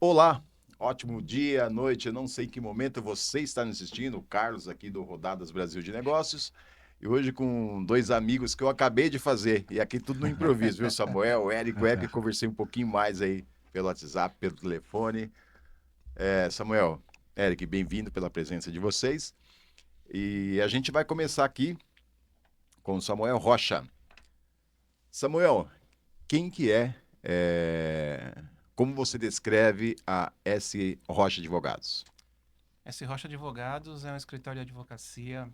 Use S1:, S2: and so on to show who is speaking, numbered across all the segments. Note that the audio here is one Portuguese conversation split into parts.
S1: Olá, ótimo dia, noite, eu não sei em que momento você está me assistindo, o Carlos aqui do Rodadas Brasil de Negócios, e hoje com dois amigos que eu acabei de fazer, e aqui tudo no improviso, viu, Samuel, o Érico, eu conversei um pouquinho mais aí pelo WhatsApp, pelo telefone. Samuel, Érico, bem-vindo pela presença de vocês, e a gente vai começar aqui com o Samuel Rocha. Samuel, quem que como você descreve a S. Rocha Advogados?
S2: S. Rocha Advogados é um escritório de advocacia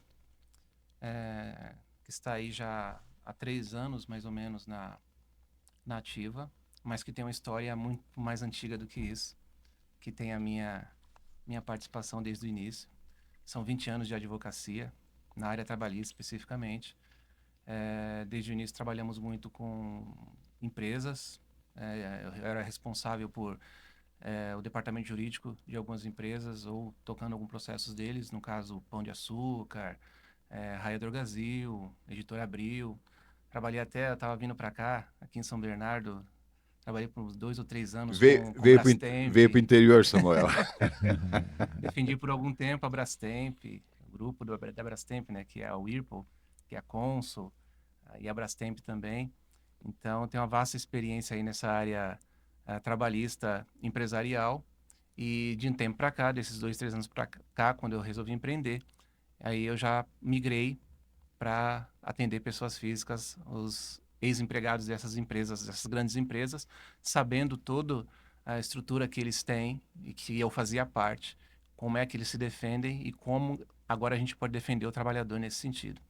S2: que está aí já há 3 anos, mais ou menos, na ativa, mas que tem uma história muito mais antiga do que isso, que tem a minha participação desde o início. São 20 anos de advocacia, na área trabalhista especificamente. Desde o início trabalhamos muito com empresas. Eu era responsável por o departamento jurídico de algumas empresas ou tocando alguns processos deles, no caso Pão de Açúcar, Raia Drogasil, Editora Abril. Trabalhei até, eu estava vindo para cá, aqui em São Bernardo, trabalhei por uns 2 ou 3 anos
S1: Veio,
S2: com
S1: veio, pro,
S2: Brastemp,
S1: veio pro interior, Samuel.
S2: defendi por algum tempo a Brastemp, o grupo da Brastemp, né, que é a Whirlpool, que é a Consul, e a Brastemp também. Então, tenho uma vasta experiência aí nessa área trabalhista empresarial. E de um tempo para cá, desses 2, 3 anos para cá, quando eu resolvi empreender, aí eu já migrei para atender pessoas físicas, os ex-empregados dessas empresas, dessas grandes empresas, sabendo toda a estrutura que eles têm e que eu fazia parte, como é que eles se defendem e como agora a gente pode defender o trabalhador nesse sentido.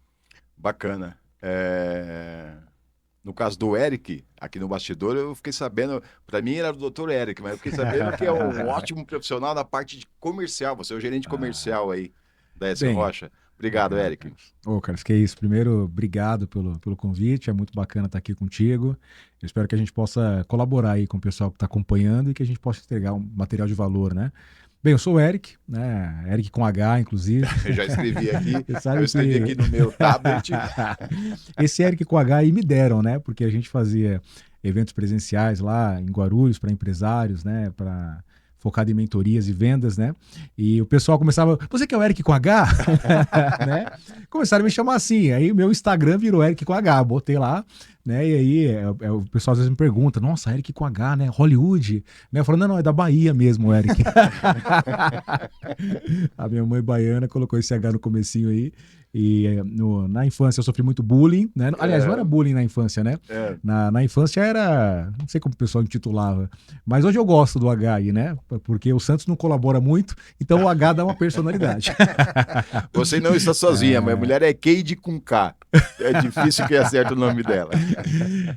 S1: Bacana. No caso do Eric, aqui no bastidor, eu fiquei sabendo, para mim era o doutor Eric, mas eu fiquei sabendo que é um ótimo profissional da parte de comercial. Você é o gerente
S3: Ah,
S1: comercial aí da S.
S3: bem,
S1: Rocha. Obrigado,
S3: obrigado,
S1: Eric.
S3: Carlos. Ô, Carlos, que isso. Primeiro, obrigado pelo convite. É muito bacana estar aqui contigo. Eu espero que a gente possa colaborar aí com o pessoal que está acompanhando e que a gente possa entregar um material de valor, né? Bem, eu sou o Eric, né? Eric com H, inclusive.
S1: Eu já escrevi aqui,
S3: Você
S1: eu
S3: sabe
S1: escrevi
S3: que
S1: aqui no meu tablet.
S3: esse Eric com H aí me deram, né? Porque a gente fazia eventos presenciais lá em Guarulhos para empresários, né? Para focado em mentorias e vendas, né? E o pessoal começava, você que é o Eric com H? Né? Começaram a me chamar assim. Aí meu Instagram virou Eric com H, botei lá, né? E aí o pessoal às vezes me pergunta, nossa, Eric com H, né? Hollywood, né? Eu falo, não, é da Bahia mesmo, Eric. A minha mãe baiana colocou esse H no comecinho aí. E na infância eu sofri muito bullying, né? Aliás, não era
S1: É,
S3: bullying na infância, né?
S1: é,
S3: Na infância era, não sei como o pessoal intitulava, mas hoje eu gosto do H aí, né? Porque o Santos não colabora muito, então o H dá uma personalidade.
S1: Você não está sozinha, minha mulher é Keide com K. É difícil que acerte o nome dela.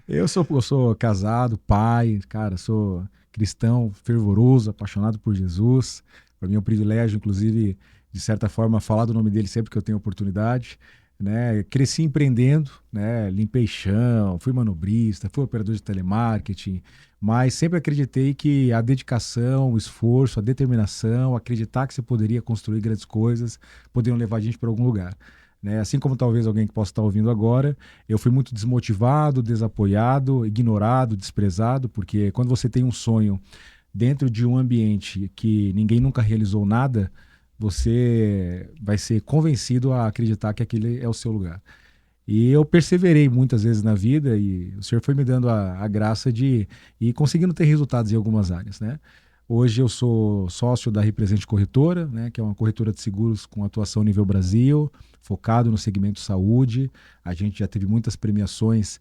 S3: Eu sou casado, pai, cara, sou cristão fervoroso, apaixonado por Jesus. Para mim é um privilégio, inclusive, de certa forma, falar do nome dele sempre que eu tenho oportunidade. Né? Cresci empreendendo, né? Limpei chão, fui manobrista, fui operador de telemarketing, mas sempre acreditei que a dedicação, o esforço, a determinação, acreditar que você poderia construir grandes coisas, poderiam levar a gente para algum lugar. Né? Assim como talvez alguém que possa estar ouvindo agora, eu fui muito desmotivado, desapoiado, ignorado, desprezado, porque quando você tem um sonho dentro de um ambiente que ninguém nunca realizou nada, você vai ser convencido a acreditar que aquele é o seu lugar. E eu perseverei muitas vezes na vida e o Senhor foi me dando a graça de ir conseguindo ter resultados em algumas áreas, né? Hoje eu sou sócio da Represente Corretora, né, que é uma corretora de seguros com atuação nível Brasil, focado no segmento saúde. A gente já teve muitas premiações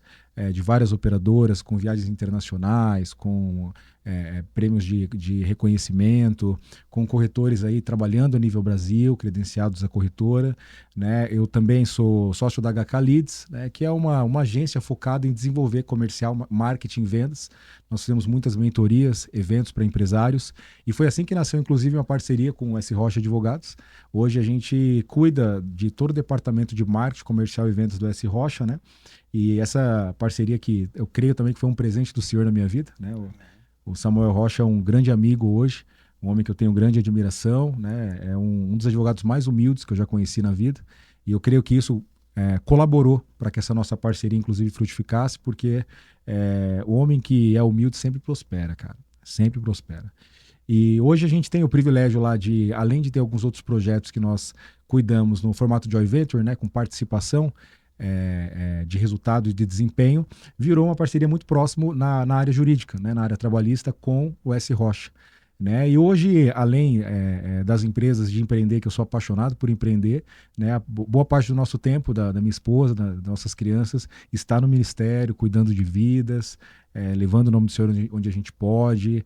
S3: de várias operadoras, com viagens internacionais, com prêmios de reconhecimento, com corretores aí trabalhando a nível Brasil, credenciados à corretora. Né? Eu também sou sócio da HK Leads, né, que é uma agência focada em desenvolver comercial, marketing e vendas. Nós fizemos muitas mentorias, eventos para empresários, e foi assim que nasceu, inclusive, uma parceria com o S. Rocha Advogados. Hoje a gente cuida de todo o departamento de marketing, comercial e vendas do S. Rocha, né? E essa parceria que eu creio também que foi um presente do Senhor na minha vida, né? O Samuel Rocha é um grande amigo hoje, um homem que eu tenho grande admiração, né? É um dos advogados mais humildes que eu já conheci na vida, e eu creio que isso colaborou para que essa nossa parceria, inclusive, frutificasse, porque o homem que é humilde sempre prospera, cara, sempre prospera. E hoje a gente tem o privilégio lá de, além de ter alguns outros projetos que nós cuidamos no formato Joy Venture, né, com participação de resultado e de desempenho, virou uma parceria muito próximo na área jurídica, né, na área trabalhista com o S. Rocha. Né? E hoje, além das empresas de empreender, que eu sou apaixonado por empreender, né? Boa parte do nosso tempo, da minha esposa, das nossas crianças, está no ministério, cuidando de vidas, levando o nome do Senhor onde a gente pode,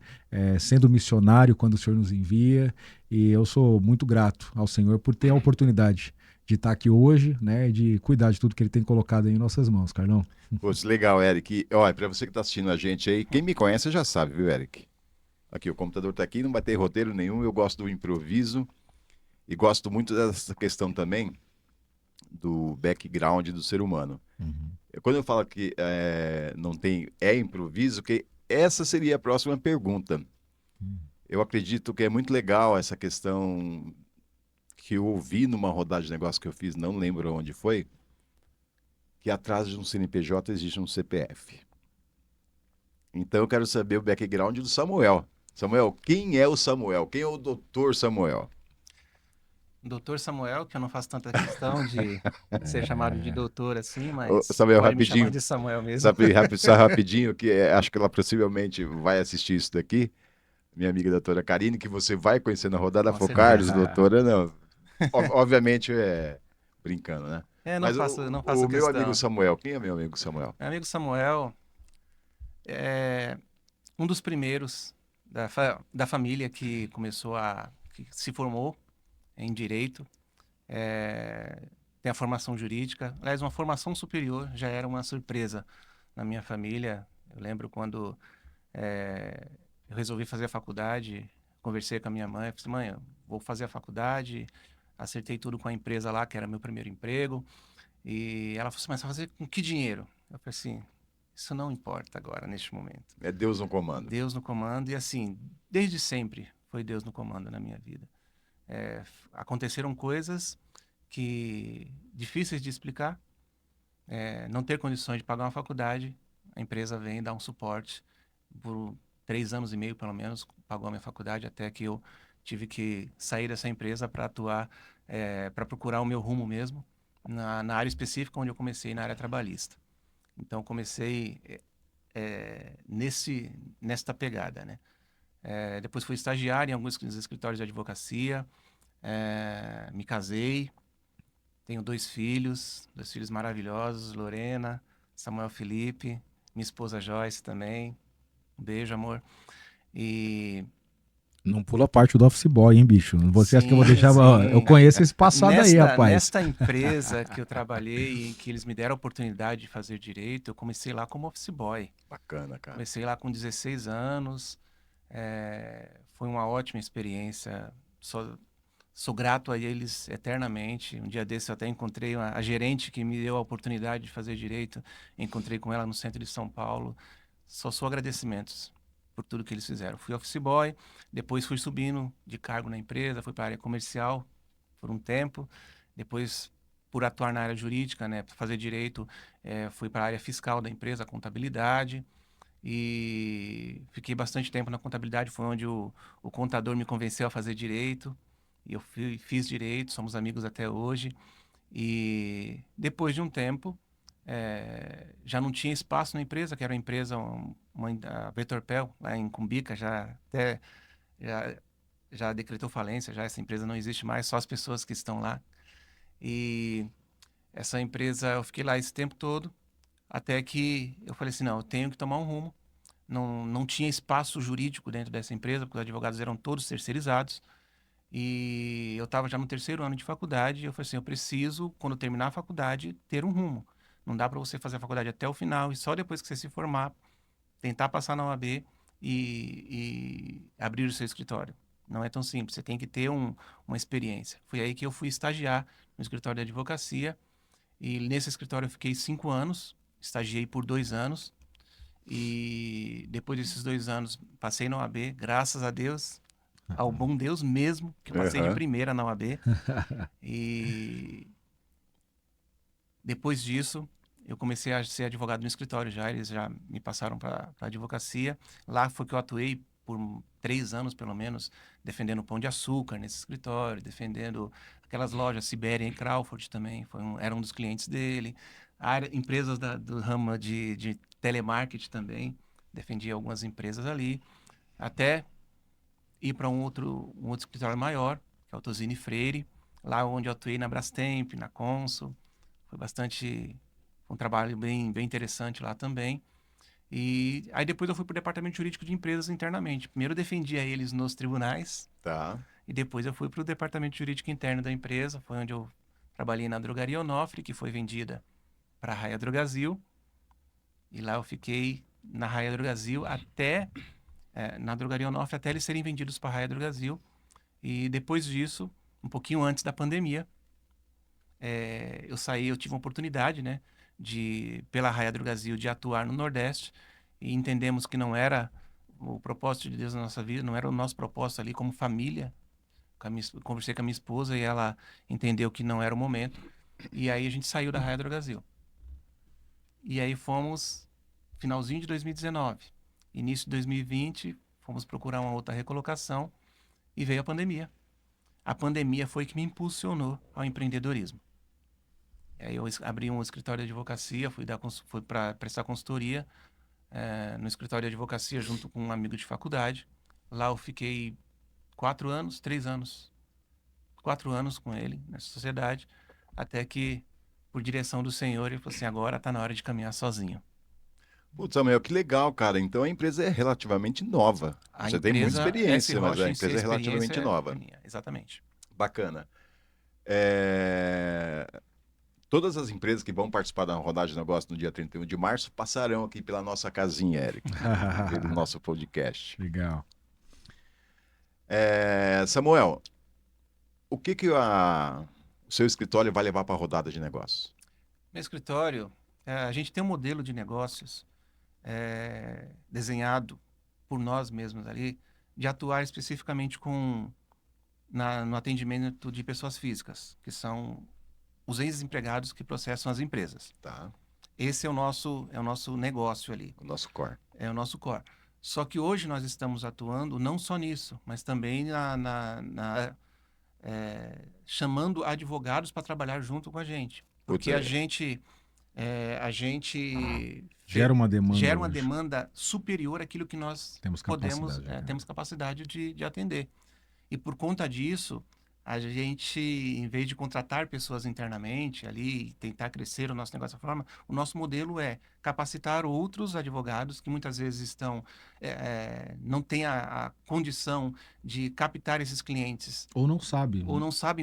S3: sendo missionário quando o Senhor nos envia. E eu sou muito grato ao Senhor por ter a oportunidade de estar aqui hoje, né? E de cuidar de tudo que Ele tem colocado aí em nossas mãos, Carlão.
S1: Putz, legal, Eric. Olha, para você que está assistindo a gente aí, quem me conhece já sabe, viu, Eric? Aqui, o computador está aqui, não vai ter roteiro nenhum, eu gosto do improviso e gosto muito dessa questão também do background do ser humano. Quando eu falo que não tem, improviso, que essa seria a próxima pergunta. Eu acredito que é muito legal essa questão que eu ouvi numa rodada de negócio que eu fiz, não lembro onde foi, que atrás de um CNPJ existe um CPF. Então eu quero saber o background do Samuel. Samuel, quem é o Samuel? Quem é o doutor Samuel?
S2: Doutor Samuel, que eu não faço tanta questão de ser chamado de doutor assim,
S1: Ô,
S2: mas
S1: Samuel,
S2: pode me chamar
S1: rapidinho,
S2: de Samuel mesmo.
S1: só rapidinho, que acho que ela possivelmente vai assistir isso daqui, minha amiga doutora Karine, que você vai conhecer na rodada
S2: Com
S1: Focardos,
S2: certeza.
S1: doutora, não. Obviamente brincando, né?
S2: Não
S1: Mas
S2: faço, não
S1: o
S2: faço
S1: meu amigo
S2: questão.
S1: Samuel, quem é meu amigo Samuel?
S2: Meu amigo Samuel é um dos primeiros da família que que se formou em direito, tem a formação jurídica. Aliás, uma formação superior já era uma surpresa na minha família. Eu lembro quando eu resolvi fazer a faculdade, conversei com a minha mãe, falei assim, mãe, eu vou fazer a faculdade, acertei tudo com a empresa lá, que era meu primeiro emprego, e ela falou assim, mas você vai fazer com que dinheiro? Eu falei assim, isso não importa agora, neste momento.
S1: É Deus no comando.
S2: Deus no comando, e assim, desde sempre foi Deus no comando na minha vida. Aconteceram coisas que difíceis de explicar, não ter condições de pagar uma faculdade, a empresa vem dar um suporte por 3 anos e meio, pelo menos, pagou a minha faculdade até que eu tive que sair dessa empresa para atuar, para procurar o meu rumo mesmo, na área específica onde eu comecei, na área trabalhista. Então, comecei nesta pegada, né? Depois fui estagiário em alguns escritórios de advocacia, me casei, tenho dois filhos maravilhosos, Lorena, Samuel Felipe, minha esposa Joyce também. Um beijo, amor. E
S3: Não pula a parte do office boy, hein, bicho? Você acha que eu vou
S2: sim,
S3: deixar. Eu
S2: sim.
S3: conheço esse passado aí, rapaz.
S2: Nesta empresa que eu trabalhei e que eles me deram a oportunidade de fazer direito, eu comecei lá como office boy.
S1: Bacana, cara.
S2: Comecei lá com 16 anos. Foi uma ótima experiência. Sou grato a eles eternamente. Um dia desse eu até encontrei a gerente que me deu a oportunidade de fazer direito. Encontrei com ela no centro de São Paulo. Sou agradecimentos por tudo que eles fizeram. Fui office boy, depois fui subindo de cargo na empresa, fui para a área comercial por um tempo. Depois, por atuar na área jurídica, né, para fazer direito, fui para a área fiscal da empresa, contabilidade. E fiquei bastante tempo na contabilidade. Foi onde o contador me convenceu a fazer direito. E eu fiz direito, somos amigos até hoje. E depois de um tempo, já não tinha espaço na empresa, que era uma empresa, a Vetorpel, lá em Cumbica, já, já decretou falência, já essa empresa não existe mais, só as pessoas que estão lá. E essa empresa, eu fiquei lá esse tempo todo, até que eu falei assim, não, eu tenho que tomar um rumo. Não tinha espaço jurídico dentro dessa empresa, porque os advogados eram todos terceirizados. E eu estava já no terceiro ano de faculdade, e eu falei assim, eu preciso, quando terminar a faculdade, ter um rumo. Não dá para você fazer a faculdade até o final e só depois que você se formar, tentar passar na OAB e abrir o seu escritório. Não é tão simples, você tem que ter uma experiência. Foi aí que eu fui estagiar no escritório de advocacia, e nesse escritório eu fiquei 5 anos, estagiei por 2 anos, e depois desses 2 anos passei na OAB, graças a Deus, ao bom Deus mesmo, que eu passei de primeira na OAB. E depois disso, eu comecei a ser advogado no escritório já, eles já me passaram para a advocacia. Lá foi que eu atuei por 3 anos, pelo menos, defendendo o Pão de Açúcar nesse escritório, defendendo aquelas lojas Sibéria e Crawford também, era um dos clientes dele. Empresas do ramo de telemarketing também, defendia algumas empresas ali, até ir para um outro escritório maior, que é o Tosini Freire, lá onde eu atuei na Brastemp, na Consul. Foi um trabalho bem interessante lá também. E aí depois eu fui para o departamento jurídico de empresas internamente. Primeiro eu defendia eles nos tribunais,
S1: Tá.
S2: e depois eu fui para o departamento jurídico interno da empresa. Foi onde eu trabalhei na Drogaria Onofre, que foi vendida para a Raia Drogasil. E lá eu fiquei na Raia Drogasil na Drogaria Onofre, até eles serem vendidos para a Raia Drogasil. E depois disso, um pouquinho antes da pandemia, eu tive uma oportunidade, né, pela Raia Drogasil, de atuar no Nordeste, e entendemos que não era o propósito de Deus na nossa vida, não era o nosso propósito ali como família. Conversei com a minha esposa e ela entendeu que não era o momento, e aí a gente saiu da Raia Drogasil. E aí fomos, finalzinho de 2019, início de 2020, fomos procurar uma outra recolocação, e veio a pandemia. A pandemia foi que me impulsionou ao empreendedorismo. Aí eu abri um escritório de advocacia, fui para prestar consultoria no escritório de advocacia junto com um amigo de faculdade. Lá eu fiquei 4 anos, 3 anos, 4 anos com ele nessa sociedade, até que, por direção do Senhor, ele falou assim, agora está na hora de caminhar sozinho.
S1: Putz, Samuel, que legal, cara. Então a empresa é relativamente nova. Você tem muita experiência, mas a empresa é relativamente nova.
S2: Exatamente.
S1: Bacana. Todas as empresas que vão participar da rodada de negócio no dia 31 de março passarão aqui pela nossa casinha, Eric, pelo nosso podcast.
S3: Legal.
S1: Samuel, o que o seu escritório vai levar para a rodada de negócios?
S2: Meu escritório, a gente tem um modelo de negócios desenhado por nós mesmos ali, de atuar especificamente no atendimento de pessoas físicas, que são os ex-empregados que processam as empresas.
S1: Tá.
S2: Esse é o nosso negócio ali.
S1: O nosso core.
S2: É o nosso core. Só que hoje nós estamos atuando não só nisso, mas também chamando advogados para trabalhar junto com a gente. Porque a gente
S3: gera uma
S2: demanda superior àquilo que nós temos capacidade de atender. E por conta disso, a gente, em vez de contratar pessoas internamente ali e tentar crescer o nosso negócio dessa forma, o nosso modelo é capacitar outros advogados que muitas vezes não têm a condição de captar esses clientes.
S3: Ou não sabem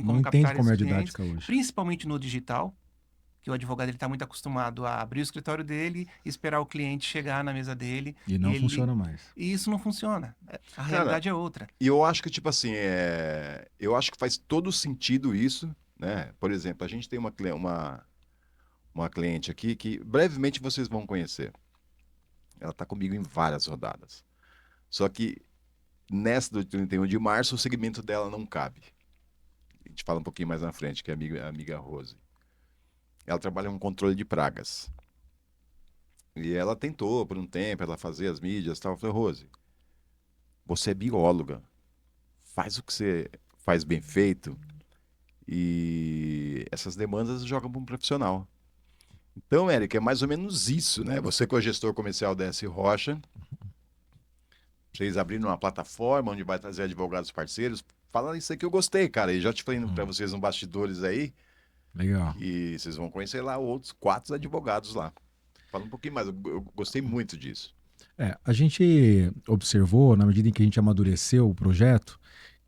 S2: como captar esses clientes,
S3: hoje.
S2: Principalmente no digital, que o advogado está muito acostumado a abrir o escritório dele, esperar o cliente chegar na mesa dele.
S3: E não funciona mais.
S2: E isso não funciona. A realidade é outra.
S1: E eu acho que, tipo assim, eu acho que faz todo sentido isso, né? Por exemplo, a gente tem uma cliente aqui que brevemente vocês vão conhecer. Ela está comigo em várias rodadas. Só que nessa do 31 de março, o segmento dela não cabe. A gente fala um pouquinho mais na frente, que é a amiga Rose. Ela trabalha com controle de pragas. E ela tentou, por um tempo, ela fazia as mídias e tal. Eu falei, Rose, você é bióloga. Faz o que você faz bem feito. E essas demandas jogam para um profissional. Então, Eric, é mais ou menos isso, né? Você que é o gestor comercial da S. Rocha, vocês abriram uma plataforma onde vai trazer advogados parceiros. Fala isso aí que eu gostei, cara. E já te falei para vocês nos bastidores aí.
S3: Legal.
S1: E vocês vão conhecer lá outros 4 advogados lá. Fala um pouquinho mais, eu gostei muito disso.
S3: A gente observou, na medida em que a gente amadureceu o projeto,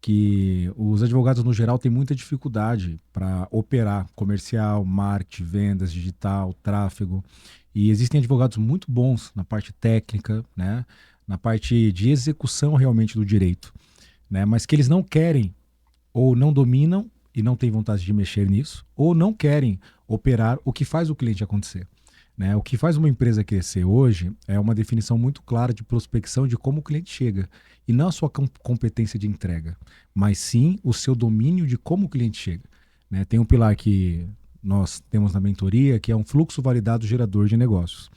S3: que os advogados, no geral, têm muita dificuldade para operar comercial, marketing, vendas, digital, tráfego. E existem advogados muito bons na parte técnica, né, na parte de execução realmente do direito, né, mas que eles não querem ou não dominam e não têm vontade de mexer nisso, ou não querem operar o que faz o cliente acontecer. Né? O que faz uma empresa crescer hoje é uma definição muito clara de prospecção de como o cliente chega, e não a sua competência de entrega, mas sim o seu domínio de como o cliente chega. Né? Tem um pilar que nós temos na mentoria, que é um fluxo validado gerador de negócios.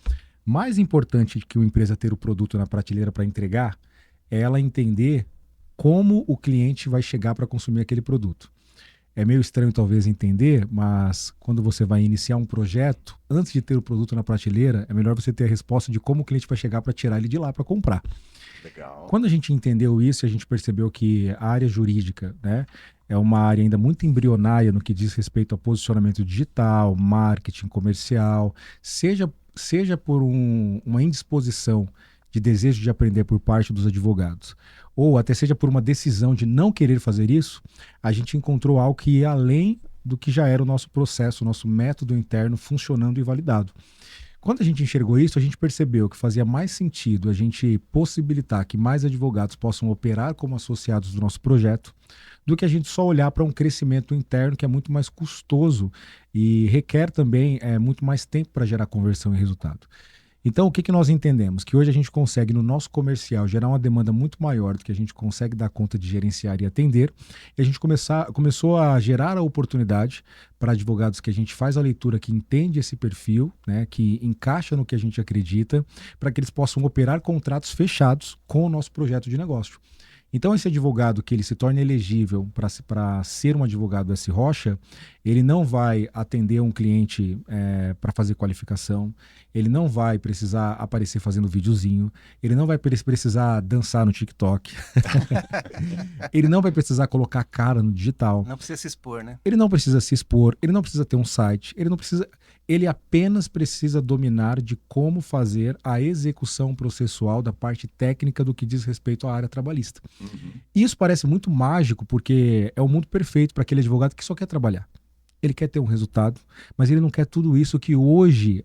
S3: Mais importante que uma empresa ter o produto na prateleira para entregar é ela entender como o cliente vai chegar para consumir aquele produto. É meio estranho talvez entender, mas quando você vai iniciar um projeto, antes de ter o produto na prateleira, é melhor você ter a resposta de como o cliente vai chegar para tirar ele de lá para comprar.
S1: Legal.
S3: Quando a gente entendeu isso, a gente percebeu que a área jurídica, né, é uma área ainda muito embrionária no que diz respeito a posicionamento digital, marketing comercial, seja por uma indisposição de desejo de aprender por parte dos advogados, ou até seja por uma decisão de não querer fazer isso, a gente encontrou algo que ia além do que já era o nosso processo, o nosso método interno funcionando e validado. Quando a gente enxergou isso, a gente percebeu que fazia mais sentido a gente possibilitar que mais advogados possam operar como associados do nosso projeto, do que a gente só olhar para um crescimento interno que é muito mais custoso e requer também muito mais tempo para gerar conversão e resultado. Então, o que nós entendemos? Que hoje a gente consegue, no nosso comercial, gerar uma demanda muito maior do que a gente consegue dar conta de gerenciar e atender. E a gente começou a gerar a oportunidade para advogados que a gente faz a leitura, que entende esse perfil, né, que encaixa no que a gente acredita, para que eles possam operar contratos fechados com o nosso projeto de negócio. Então, esse advogado que ele se torna elegível para ser um advogado S. Rocha, ele não vai atender um cliente para fazer qualificação, ele não vai precisar aparecer fazendo videozinho, ele não vai precisar dançar no TikTok, ele não vai precisar colocar a cara no digital.
S2: Não precisa se expor, né?
S3: Ele não precisa se expor, ele não precisa ter um site, ele apenas precisa dominar de como fazer a execução processual da parte técnica do que diz respeito à área trabalhista.
S1: Uhum.
S3: Isso parece muito mágico, porque é o mundo perfeito para aquele advogado que só quer trabalhar. Ele quer ter um resultado, mas ele não quer tudo isso que hoje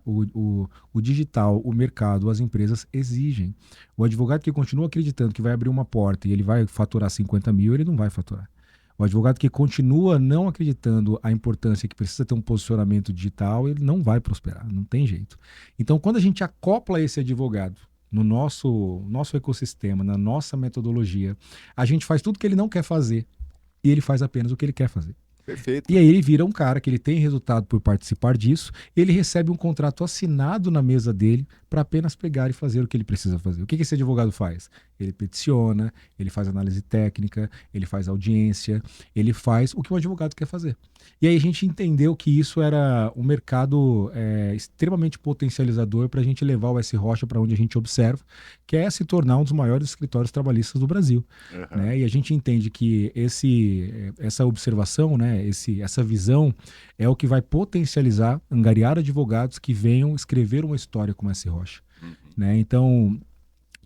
S3: o digital, o mercado, as empresas exigem. O advogado que continua acreditando que vai abrir uma porta e ele vai faturar 50 mil, ele não vai faturar. O advogado que continua não acreditando a importância que precisa ter um posicionamento digital, ele não vai prosperar, não tem jeito. Então, quando a gente acopla esse advogado no nosso ecossistema, na nossa metodologia, a gente faz tudo que ele não quer fazer e ele faz apenas o que ele quer fazer.
S1: Perfeito.
S3: E aí ele vira um cara que ele tem resultado por participar disso, ele recebe um contrato assinado na mesa dele para apenas pegar e fazer o que ele precisa fazer. O que esse advogado faz? Ele peticiona, ele faz análise técnica, ele faz audiência, ele faz o que o advogado quer fazer. E aí a gente entendeu que isso era um mercado extremamente potencializador para a gente levar o S. Rocha para onde a gente observa, que é se tornar um dos maiores escritórios trabalhistas do Brasil.
S1: Uhum.
S3: Né? E a gente entende que essa observação, né, essa visão é o que vai potencializar, angariar advogados que venham escrever uma história como S. Rocha.
S1: Uhum.
S3: Né? Então,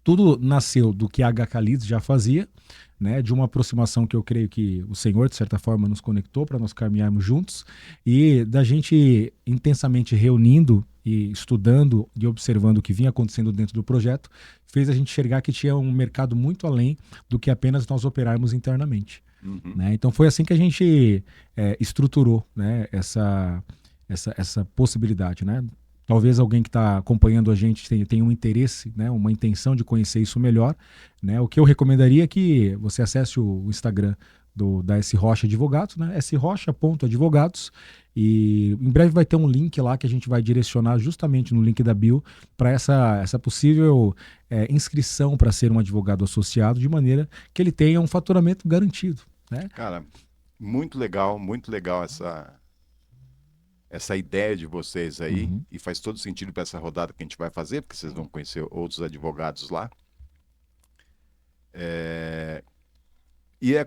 S3: tudo nasceu do que a HK Leads já fazia, né, de uma aproximação que eu creio que o Senhor, de certa forma, nos conectou para nós caminharmos juntos, e da gente intensamente reunindo e estudando e observando o que vinha acontecendo dentro do projeto, fez a gente enxergar que tinha um mercado muito além do que apenas nós operarmos internamente.
S1: Uhum.
S3: Né? Então foi assim que a gente estruturou, né, essa possibilidade, né? Talvez alguém que está acompanhando a gente tenha um interesse, né, uma intenção de conhecer isso melhor. Né? O que eu recomendaria é que você acesse o Instagram da S. Rocha Advogados, né? srocha.advogados, e em breve vai ter um link lá que a gente vai direcionar justamente no link da bio para essa possível inscrição para ser um advogado associado, de maneira que ele tenha um faturamento garantido. Né?
S1: Cara, muito legal essa ideia de vocês aí,
S3: Uhum.
S1: e faz todo sentido para essa rodada que a gente vai fazer, porque vocês vão conhecer outros advogados lá. E é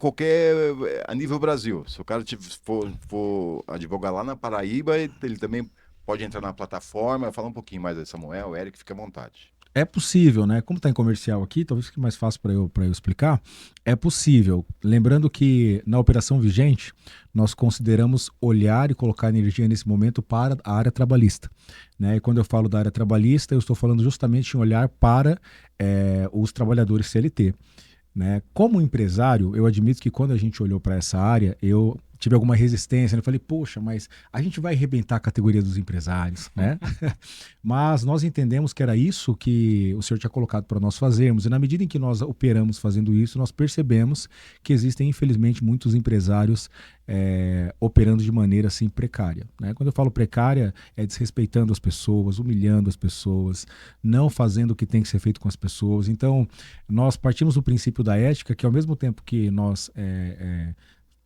S1: a nível Brasil. Se o cara for advogar lá na Paraíba, ele também pode entrar na plataforma. Fala um pouquinho mais aí, Samuel, Eric, fica à vontade.
S3: É possível, né? Como está em comercial aqui, talvez fique mais fácil para eu explicar. É possível. Lembrando que na operação vigente, nós consideramos olhar e colocar energia nesse momento para a área trabalhista. Né? E quando eu falo da área trabalhista, eu estou falando justamente em olhar para os trabalhadores CLT. Né? Como empresário, eu admito que quando a gente olhou para essa área, eu tive alguma resistência, né? Eu falei, poxa, mas a gente vai arrebentar a categoria dos empresários, né? Mas nós entendemos que era isso que o senhor tinha colocado para nós fazermos, e na medida em que nós operamos fazendo isso, nós percebemos que existem, infelizmente, muitos empresários operando de maneira assim precária, né? Quando eu falo precária, é desrespeitando as pessoas, humilhando as pessoas, não fazendo o que tem que ser feito com as pessoas. Então, nós partimos do princípio da ética, que ao mesmo tempo que nós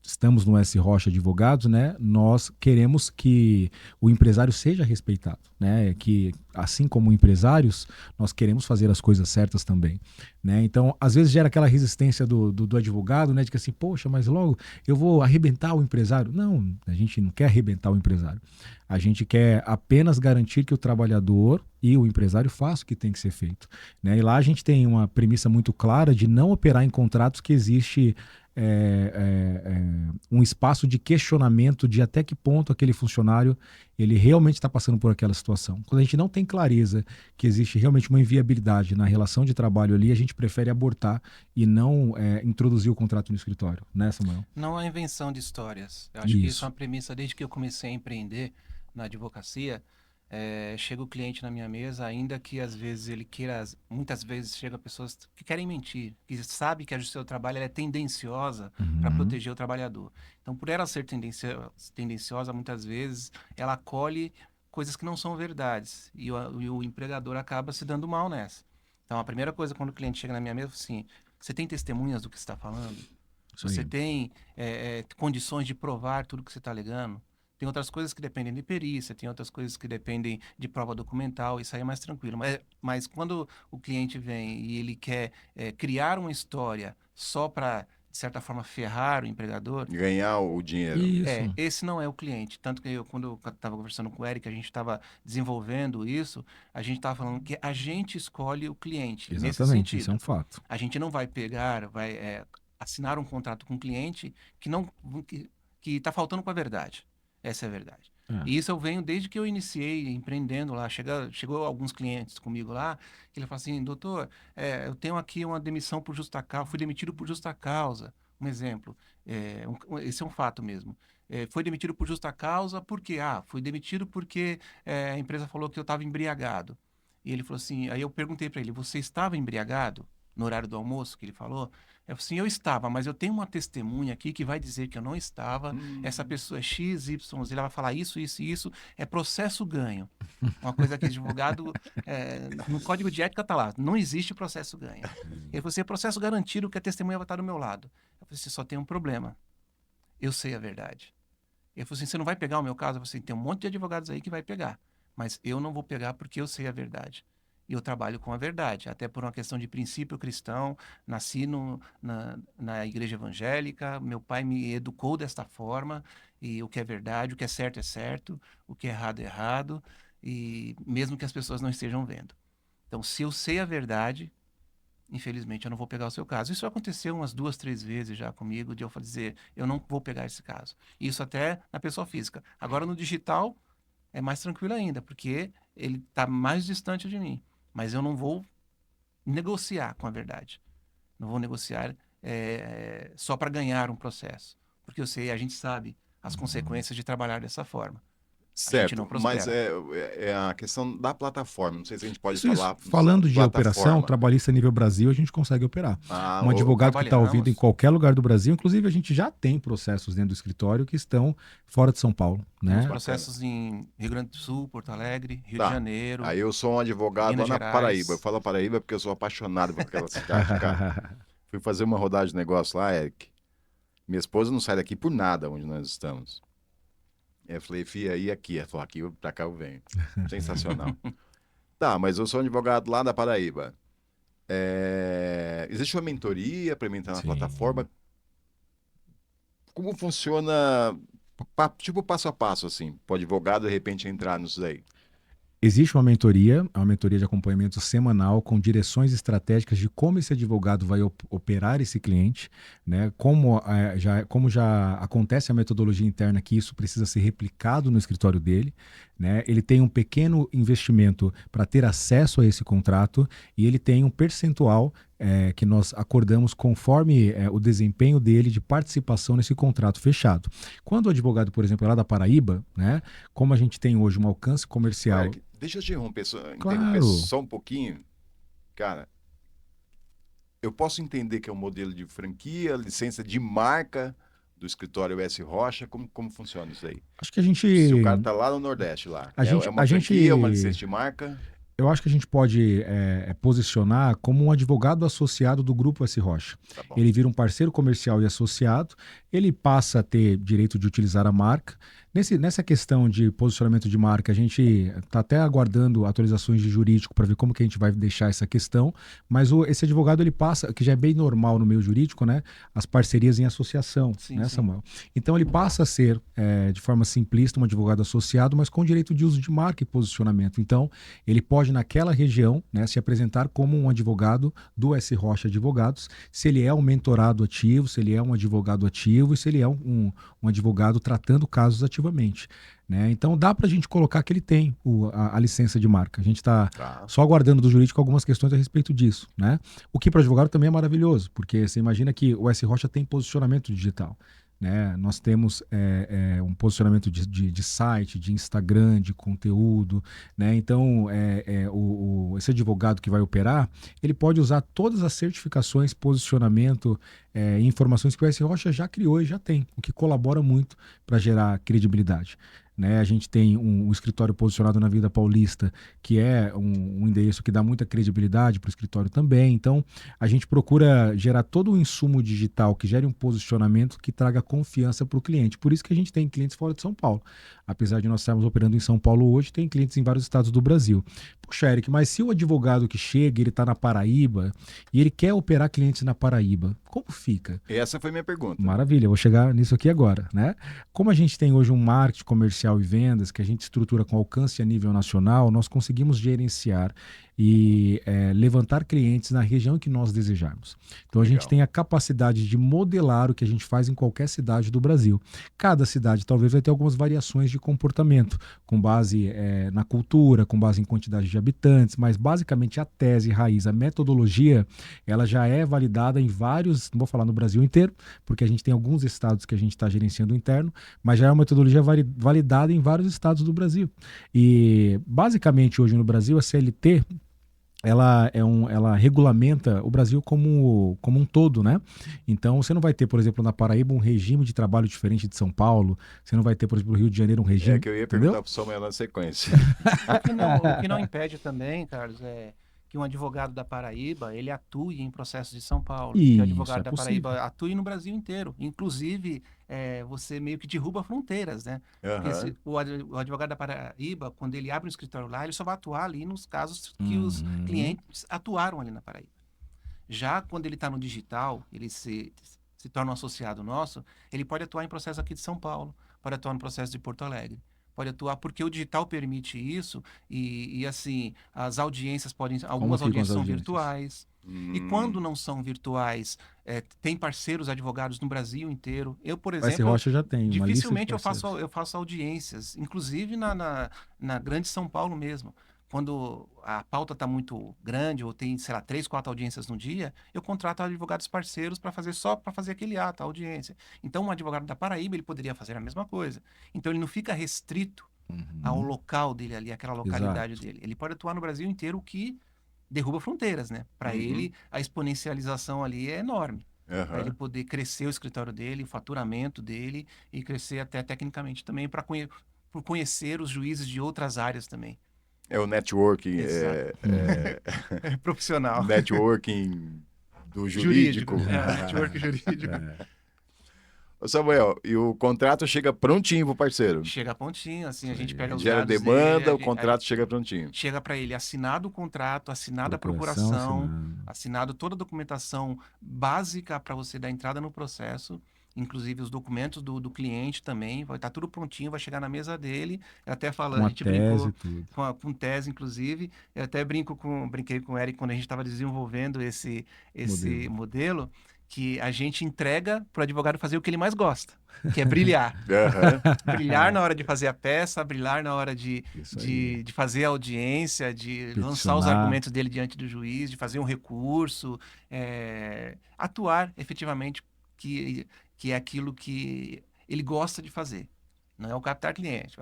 S3: estamos no S. Rocha Advogados, né, nós queremos que o empresário seja respeitado, né, que assim como empresários, nós queremos fazer as coisas certas também, né, então às vezes gera aquela resistência do advogado, né, de que assim, poxa, mas logo eu vou arrebentar o empresário. Não, a gente não quer arrebentar o empresário, a gente quer apenas garantir que o trabalhador e o empresário façam o que tem que ser feito, né, e lá a gente tem uma premissa muito clara de não operar em contratos que existe um espaço de questionamento de até que ponto aquele funcionário ele realmente está passando por aquela situação. Quando a gente não tem clareza que existe realmente uma inviabilidade na relação de trabalho ali, a gente prefere abortar e não introduzir o contrato no escritório, né, Samuel?
S2: Não é invenção de histórias. Eu acho que isso é uma premissa desde que eu comecei a empreender na advocacia. Chega o cliente na minha mesa, ainda que às vezes ele queira, muitas vezes chega pessoas que querem mentir, que sabe que a justiça do trabalho ela é tendenciosa para proteger o trabalhador. Então, por ela ser tendenciosa, muitas vezes ela acolhe coisas que não são verdades e o empregador acaba se dando mal nessa. Então, a primeira coisa quando o cliente chega na minha mesa é assim: você tem testemunhas do que você está falando? Você tem condições de provar tudo que você está alegando? Tem outras coisas que dependem de perícia, tem outras coisas que dependem de prova documental, isso aí é mais tranquilo. Mas quando o cliente vem e ele quer criar uma história só para, de certa forma, ferrar o empregador...
S1: Ganhar o dinheiro.
S3: Isso.
S2: Esse não é o cliente. Tanto que quando eu estava conversando com o Eric, a gente estava desenvolvendo isso, a gente estava falando que a gente escolhe o cliente.
S3: Exatamente,
S2: Nesse sentido.
S3: isso é um fato.
S2: A gente não vai pegar, assinar um contrato com um cliente que está faltando com a verdade. Essa é a verdade. E isso eu venho desde que eu iniciei empreendendo lá. Chegou alguns clientes comigo lá, que ele falou assim: doutor, eu tenho aqui uma demissão por justa causa, fui demitido por justa causa. Um exemplo, esse é um fato mesmo. Foi demitido por justa causa porque, fui demitido porque a empresa falou que eu estava embriagado. E ele falou assim, aí eu perguntei para ele: você estava embriagado no horário do almoço que ele falou? Eu falei assim: eu estava, mas eu tenho uma testemunha aqui que vai dizer que eu não estava. Essa pessoa é X, Y, ela vai falar isso, isso e isso. É processo ganho. Uma coisa que advogado, no código de ética está lá: não existe processo ganho. Ele falou assim: é processo garantido que a testemunha vai estar do meu lado. Eu falei assim: só tem um problema. Eu sei a verdade. Ele falou assim: você não vai pegar o meu caso? Eu falei assim: tem um monte de advogados aí que vai pegar, mas eu não vou pegar porque eu sei a verdade. E eu trabalho com a verdade, até por uma questão de princípio cristão. Nasci na igreja evangélica, meu pai me educou desta forma, e o que é verdade, o que é certo, o que é errado, e mesmo que as pessoas não estejam vendo. Então, se eu sei a verdade, infelizmente eu não vou pegar o seu caso. Isso aconteceu umas 2, 3 vezes já comigo, de eu dizer: eu não vou pegar esse caso. Isso até na pessoa física. Agora, no digital, é mais tranquilo ainda, porque ele está mais distante de mim. Mas eu não vou negociar com a verdade. Não vou negociar só para ganhar um processo. Porque a gente sabe as consequências de trabalhar dessa forma.
S1: Certo, mas é a questão da plataforma. Não sei se a gente pode falar.
S3: Falando de operação trabalhista a nível Brasil, a gente consegue operar. Um advogado que está ouvindo em qualquer lugar do Brasil, inclusive a gente já tem processos dentro do escritório que estão fora de São Paulo, né?
S2: Temos processos em Rio Grande do Sul, Porto Alegre, Rio de Janeiro.
S1: Aí eu sou um advogado lá na Paraíba. Eu falo Paraíba porque eu sou apaixonado por aquela cidade, cara. Fui fazer uma rodada de negócio lá, Eric. Minha esposa não sai daqui por nada onde nós estamos. Eu falei: fia, e aqui? Ela falou: aqui pra cá eu venho. Sensacional. Tá, mas eu sou um advogado lá da Paraíba. Existe uma mentoria para mim entrar na plataforma? Como funciona, tipo passo a passo, assim, para o advogado de repente entrar nisso daí?
S3: Existe uma mentoria de acompanhamento semanal com direções estratégicas de como esse advogado vai operar esse cliente, né? Como já acontece a metodologia interna, que isso precisa ser replicado no escritório dele, né? Ele tem um pequeno investimento para ter acesso a esse contrato e ele tem um percentual que nós acordamos conforme o desempenho dele de participação nesse contrato fechado. Quando o advogado, por exemplo, é lá da Paraíba, né, como a gente tem hoje um alcance comercial...
S1: Eric, deixa eu te interromper
S3: Claro.
S1: só um pouquinho. Cara, eu posso entender que é um modelo de franquia, licença de marca do escritório S. Rocha, como funciona isso aí?
S3: Acho que a gente...
S1: Se o cara tá lá no Nordeste, lá, é uma franquia, uma licença de marca?
S3: Eu acho que a gente pode posicionar como um advogado associado do Grupo S. Rocha.
S1: Tá bom.
S3: Ele vira um parceiro comercial e associado, ele passa a ter direito de utilizar a marca. Nessa questão de posicionamento de marca, a gente está até aguardando atualizações de jurídico para ver como que a gente vai deixar essa questão, mas esse advogado ele passa, que já é bem normal no meio jurídico, né, as parcerias em associação,
S2: Sim,
S3: né,
S2: sim.
S3: Samuel? Então ele passa a ser, de forma simplista, um advogado associado, mas com direito de uso de marca e posicionamento. Então ele pode naquela região, né, se apresentar como um advogado do S. Rocha Advogados, se ele é um mentorado ativo, se ele é um advogado ativo e se ele é um advogado tratando casos ativamente. Né? Então dá para a gente colocar que ele tem a licença de marca. A gente está só aguardando do jurídico algumas questões a respeito disso. Né? O que para o advogado também é maravilhoso, porque você imagina que o S. Rocha tem posicionamento digital. Né? Nós temos um posicionamento de site, de Instagram, de conteúdo. Né? Então, esse advogado que vai operar, ele pode usar todas as certificações, posicionamento e informações que o S. Rocha já criou e já tem, o que colabora muito para gerar credibilidade. Né? A gente tem um escritório posicionado na Avenida Paulista, que é um endereço que dá muita credibilidade para o escritório também. Então, a gente procura gerar todo o insumo digital que gere um posicionamento que traga confiança para o cliente. Por isso que a gente tem clientes fora de São Paulo. Apesar de nós estarmos operando em São Paulo hoje, tem clientes em vários estados do Brasil. Puxa, Eric, mas se o advogado que chega, ele está na Paraíba e ele quer operar clientes na Paraíba, como fica?
S1: Essa foi minha pergunta.
S3: Maravilha, eu vou chegar nisso aqui agora, né? Como a gente tem hoje um marketing comercial e vendas que a gente estrutura com alcance a nível nacional, nós conseguimos gerenciar e levantar clientes na região que nós desejarmos. Então a gente tem a capacidade de modelar o que a gente faz em qualquer cidade do Brasil. Cada cidade talvez vai ter algumas variações de comportamento, com base na cultura, com base em quantidade de habitantes, mas basicamente a tese raiz, a metodologia, ela já é validada em vários, não vou falar no Brasil inteiro, porque a gente tem alguns estados que a gente está gerenciando interno, mas já é uma metodologia validada em vários estados do Brasil. E basicamente hoje no Brasil a CLT ela regulamenta o Brasil como um todo, né? Então, você não vai ter, por exemplo, na Paraíba um regime de trabalho diferente de São Paulo. Você não vai ter, por exemplo, no Rio de Janeiro um regime...
S1: É que eu ia perguntar para o Samuel na sequência.
S2: O que não impede também, Carlos, é que um advogado da Paraíba, ele atue em processo de São Paulo.
S3: Isso,
S2: que o advogado
S3: é
S2: da
S3: possível.
S2: Paraíba atue no Brasil inteiro. Inclusive, você meio que derruba fronteiras, né? Porque o advogado da Paraíba, quando ele abre um escritório lá, ele só vai atuar ali nos casos que os clientes atuaram ali na Paraíba. Já quando ele está no digital, ele se torna um associado nosso, ele pode atuar em processo aqui de São Paulo, pode atuar no processo de Porto Alegre. Pode atuar porque o digital permite isso e assim, as audiências podem... Algumas audiências são virtuais. E quando não são virtuais, tem parceiros advogados no Brasil inteiro. Eu, por exemplo,
S3: S. Rocha já tem uma
S2: dificilmente
S3: lista de
S2: eu faço audiências, inclusive na grande São Paulo mesmo. Quando a pauta está muito grande, ou tem, sei lá, 3, 4 audiências no dia, eu contrato advogados parceiros para fazer aquele ato, a audiência. Então, um advogado da Paraíba, ele poderia fazer a mesma coisa. Então, ele não fica restrito ao local dele ali, àquela localidade dele. Ele pode atuar no Brasil inteiro, o que derruba fronteiras, né? Para ele, a exponencialização ali é enorme. Para ele poder crescer o escritório dele, o faturamento dele e crescer até tecnicamente também por conhecer os juízes de outras áreas também.
S1: É o networking
S2: profissional.
S1: Networking do jurídico.
S2: Networking jurídico.
S1: Ô Samuel, e o contrato chega prontinho pro parceiro?
S2: Chega prontinho, assim, a gente pega os
S1: gera
S2: dados
S1: demanda,
S2: dele,
S1: o contrato chega prontinho.
S2: Chega para ele assinado o contrato, assinada a procuração, assinado toda a documentação básica para você dar entrada no processo, inclusive os documentos do cliente também, vai estar tudo prontinho, vai chegar na mesa dele. Eu até falando, a gente brincou com tese, inclusive. Eu até brinquei com o Eric quando a gente estava desenvolvendo esse modelo, que a gente entrega para o advogado fazer o que ele mais gosta, que é brilhar.
S1: Aham.
S2: Brilhar na hora de fazer a peça, brilhar na hora
S3: Isso aí.
S2: de fazer a audiência, de lançar os
S3: Peticionar.
S2: argumentos dele diante do juiz, de fazer um recurso, atuar efetivamente, que é aquilo que ele gosta de fazer. Não é o captar cliente.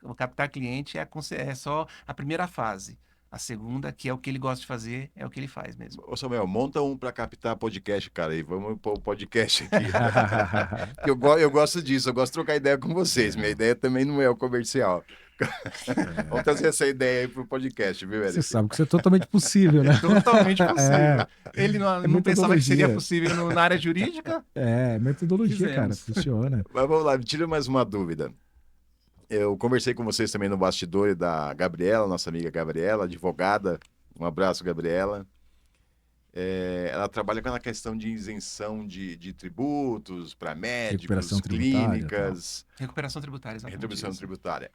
S2: O captar cliente é só a primeira fase. A segunda, que é o que ele gosta de fazer, é o que ele faz mesmo.
S1: Ô Samuel, monta um para captar podcast, cara, e vamos pôr o podcast aqui. Eu gosto disso, eu gosto de trocar ideia com vocês. Minha ideia também não é o comercial. Vamos trazer essa ideia aí pro podcast, viu,
S3: Você
S1: Eric?
S3: sabe que isso é totalmente possível, né?
S2: Totalmente possível.
S3: É,
S2: Ele não,
S3: é
S2: não pensava que seria
S3: metodologia.
S2: possível na área jurídica?
S3: Metodologia, cara,
S2: Fizemos.
S3: funciona.
S1: Mas vamos lá, me tira mais uma dúvida. Eu conversei com vocês também no bastidor da Gabriela, nossa amiga Gabriela, advogada. Um abraço, Gabriela. Ela trabalha com a questão de isenção de tributos para médicos,
S3: Recuperação tributária,
S1: clínicas,
S2: Recuperação tributária, exatamente
S1: retribuição
S2: isso.
S1: tributária.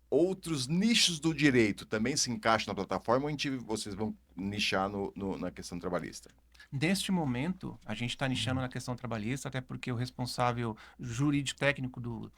S1: Outros nichos do direito também se encaixam na plataforma ou vocês vão nichar na questão trabalhista?
S2: Neste momento, a gente está nichando na questão trabalhista, até porque o responsável jurídico técnico do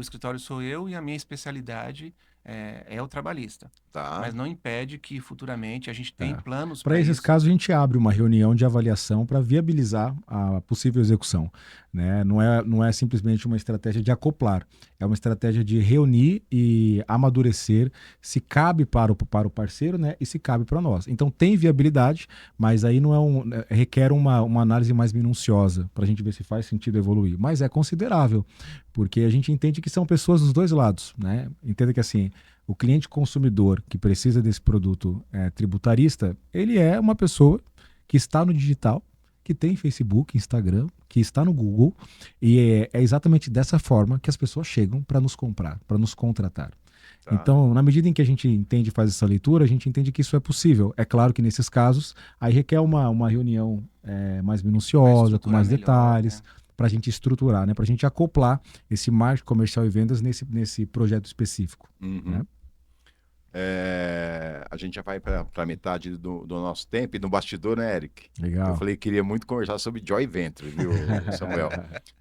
S2: escritório sou eu e a minha especialidade é o trabalhista.
S1: Tá?
S2: Mas não impede que futuramente a gente tem planos
S3: Para
S2: para
S3: esses
S2: isso.
S3: casos, a gente abre uma reunião de avaliação para viabilizar a possível execução, né? Não é simplesmente uma estratégia de acoplar, é uma estratégia de reunir e amadurecer se cabe para o parceiro, né? E se cabe para nós. Então tem viabilidade, mas aí não requer uma análise mais minuciosa para a gente ver se faz sentido evoluir. Mas é considerável, porque a gente entende que são pessoas dos dois lados, né? Entenda que assim, o cliente consumidor que precisa desse produto tributarista, ele é uma pessoa que está no digital, que tem Facebook, Instagram, que está no Google, e é exatamente dessa forma que as pessoas chegam para nos comprar, para nos contratar.
S1: Tá.
S3: Então, na medida em que a gente entende e faz essa leitura, a gente entende que isso é possível. É claro que nesses casos, aí requer uma reunião mais minuciosa, com mais
S2: estruturar melhor,
S3: detalhes,
S2: né?
S3: para a gente estruturar, né? Para a gente acoplar esse marketing comercial e vendas nesse projeto específico.
S1: Uhum.
S3: Né?
S1: A gente já vai para metade do nosso tempo e no bastidor, né, Eric?
S3: Legal.
S1: Eu falei que queria muito conversar sobre Joy Venture, viu, Samuel?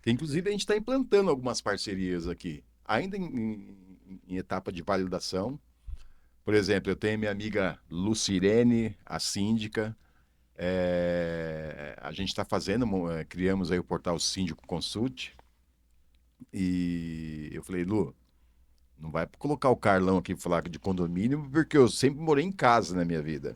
S1: Que, inclusive, a gente está implantando algumas parcerias aqui, ainda em etapa de validação. Por exemplo, eu tenho minha amiga Lucirene, a síndica. A gente está criamos aí o portal Síndico Consult. E eu falei, Lu, não vai colocar o Carlão aqui para falar de condomínio, porque eu sempre morei em casa na minha vida.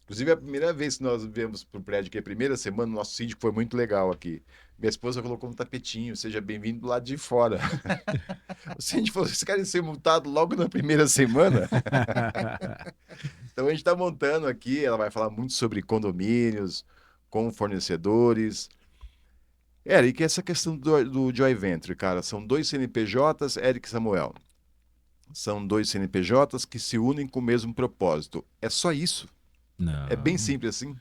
S1: Inclusive, a primeira vez que nós viemos para o prédio, que é a primeira semana, o nosso síndico foi muito legal aqui. Minha esposa colocou um tapetinho, seja bem-vindo do lado de fora. O síndico falou, vocês querem ser multados logo na primeira semana? Então, a gente está montando aqui, ela vai falar muito sobre condomínios, com fornecedores. Eric, essa questão do Joy Venture, cara, são 2 CNPJs, Eric e Samuel. São 2 CNPJs que se unem com o mesmo propósito. É só isso?
S3: Não.
S1: É bem simples assim?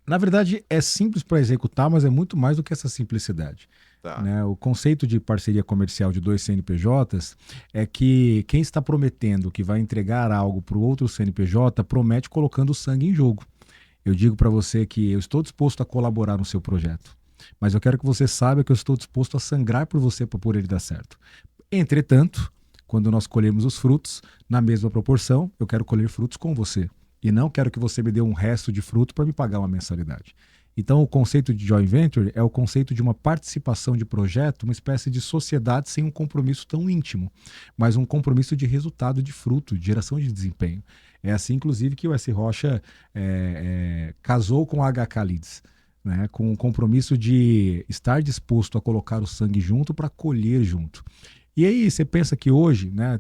S3: Na verdade, é simples para executar, mas é muito mais do que essa simplicidade.
S1: Tá.
S3: Né? O conceito de parceria comercial de 2 CNPJs é que quem está prometendo que vai entregar algo para o outro CNPJ promete colocando sangue em jogo. Eu digo para você que eu estou disposto a colaborar no seu projeto, mas eu quero que você saiba que eu estou disposto a sangrar por você para por ele dar certo. Entretanto, quando nós colhermos os frutos, na mesma proporção, eu quero colher frutos com você. E não quero que você me dê um resto de fruto para me pagar uma mensalidade. Então, o conceito de joint venture é o conceito de uma participação de projeto, uma espécie de sociedade sem um compromisso tão íntimo, mas um compromisso de resultado, de fruto, de geração de desempenho. É assim, inclusive, que o S. Rocha casou com a HK Leads, né, com o compromisso de estar disposto a colocar o sangue junto para colher junto. E aí, você pensa que hoje, né,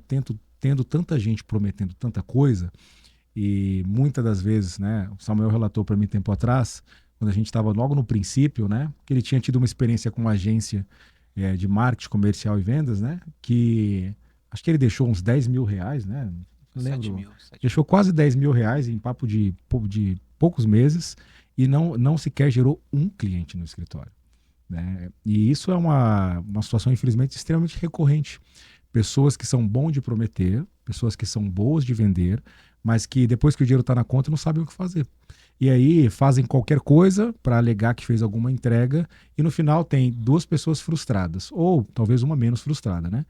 S3: tendo tanta gente prometendo tanta coisa, e muitas das vezes, né, o Samuel relatou para mim tempo atrás, quando a gente estava logo no princípio, né, que ele tinha tido uma experiência com uma agência de marketing comercial e vendas, né, que acho que ele deixou uns 10 mil reais, né, não lembro,
S2: 7 mil.
S3: deixou quase 10 mil reais em papo de poucos meses e não sequer gerou um cliente no escritório, né, e isso é uma situação, infelizmente, extremamente recorrente. Pessoas que são bons de prometer, pessoas que são boas de vender, mas que depois que o dinheiro está na conta não sabem o que fazer. e aí fazem qualquer coisa para alegar que fez alguma entrega, e no final tem duas pessoas frustradas, ou talvez uma menos frustrada, né?